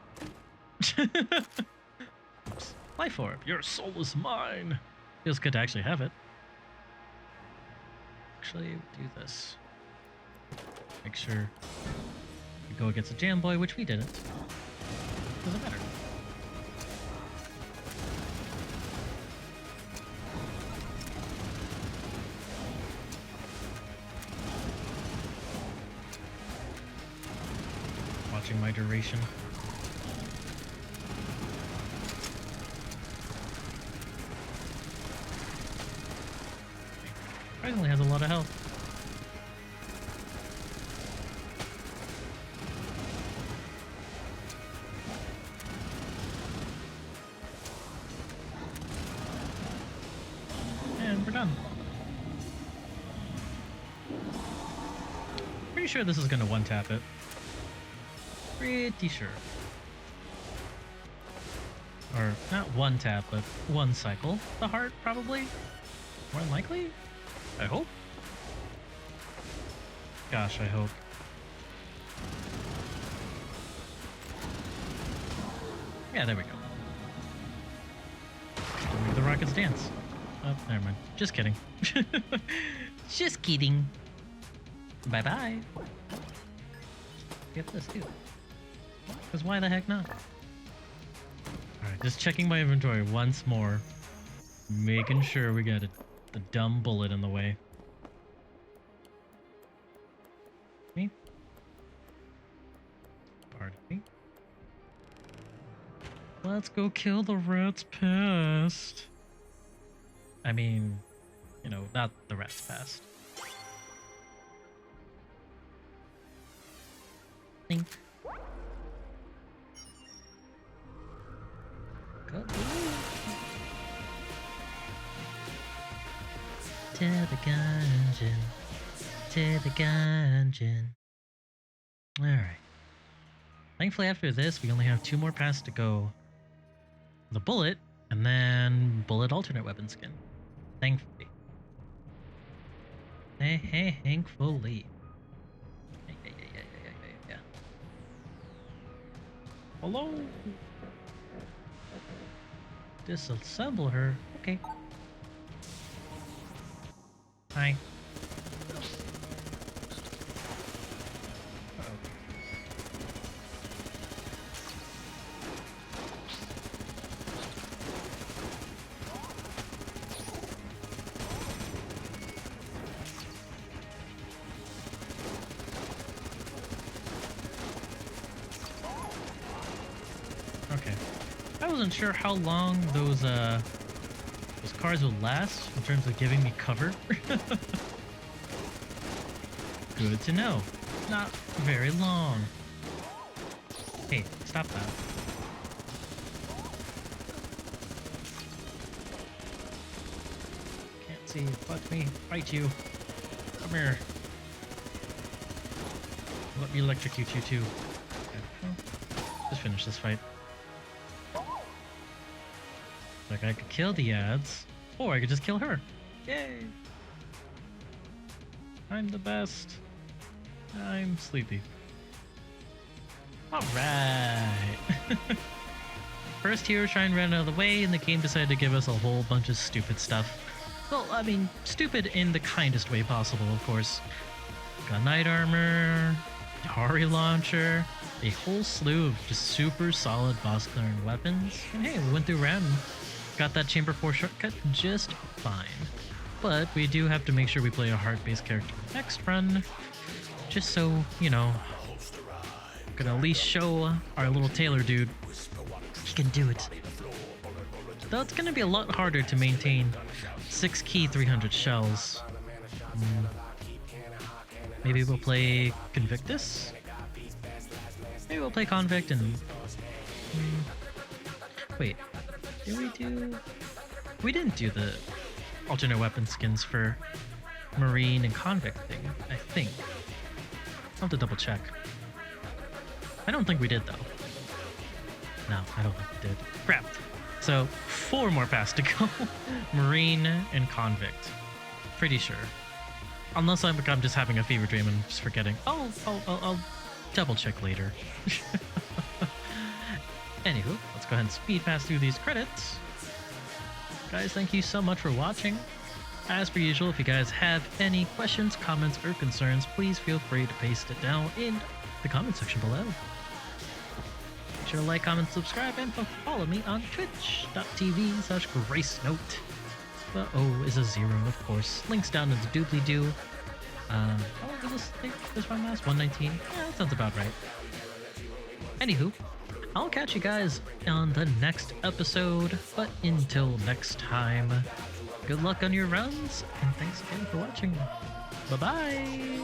Oops. Life orb. Your soul is mine. Feels good to actually have it. Actually, do this. Make sure we go against a jam boy, which we didn't. Doesn't matter. Watching my duration. Surprisingly has a lot of health. And we're done. Pretty sure this is gonna one-tap it. Pretty sure. Or not one tap, but one cycle. The heart, probably. More than likely? I hope. Gosh, I hope. Yeah, there we go. Don't make the rockets dance. Oh, never mind. Just kidding. Just kidding. Bye-bye. Get this too. Because why the heck not? Alright, just checking my inventory once more. Making sure we got the dumb bullet in the way. Me? Pardon me. Let's go kill the rat's pest. I mean, you know, not the rat's pest. Think. To the Gungeon. To the Gungeon. Alright. Thankfully after this, we only have 2 more paths to go. The bullet, and then bullet alternate weapon skin. Thankfully. Thankfully. Yeah. Hello? Disassemble her? Okay. Hi. Uh-oh. Okay. I wasn't sure how long those cars would last in terms of giving me cover. Good to know. Not very long. Hey, stop that. Can't see. Let me fight you. Come here. Let me electrocute you too. Okay. Well, just finish this fight. Like I could kill the ads, or I could just kill her. Yay! I'm the best. I'm sleepy. Alright! First hero shrine ran out of the way, and the game decided to give us a whole bunch of stupid stuff. Well, I mean, stupid in the kindest way possible, of course. Got knight armor, Hari launcher, a whole slew of just super solid boss clearing weapons, and hey, we went through random. Got that Chamber 4 shortcut just fine. But we do have to make sure we play a heart-based character next run, just so, you know, can at least show our little tailor dude he can do it. Though it's gonna be a lot harder to maintain 6 key 300 shells. Maybe we'll play Convictus? Maybe we'll play Convict and... Wait. Did we do... We didn't do the alternate weapon skins for Marine and Convict thing, I think. I'll have to double check. I don't think we did, though. No, I don't think we did. Crap. So, 4 more paths to go. Marine and Convict. Pretty sure. Unless I'm just having a fever dream and just forgetting. I'll double check later. Anywho, let's go ahead and speed pass through these credits. Guys, thank you so much for watching. As per usual, if you guys have any questions, comments, or concerns, please feel free to paste it down in the comment section below. Make sure to like, comment, subscribe, and follow me on twitch.tv/GraceNote. The O is a 0, of course. Links down in the doobly-doo. How long does this run last? 119? Yeah, that sounds about right. Anywho, I'll catch you guys on the next episode, but until next time, good luck on your runs, and thanks again for watching. Bye-bye!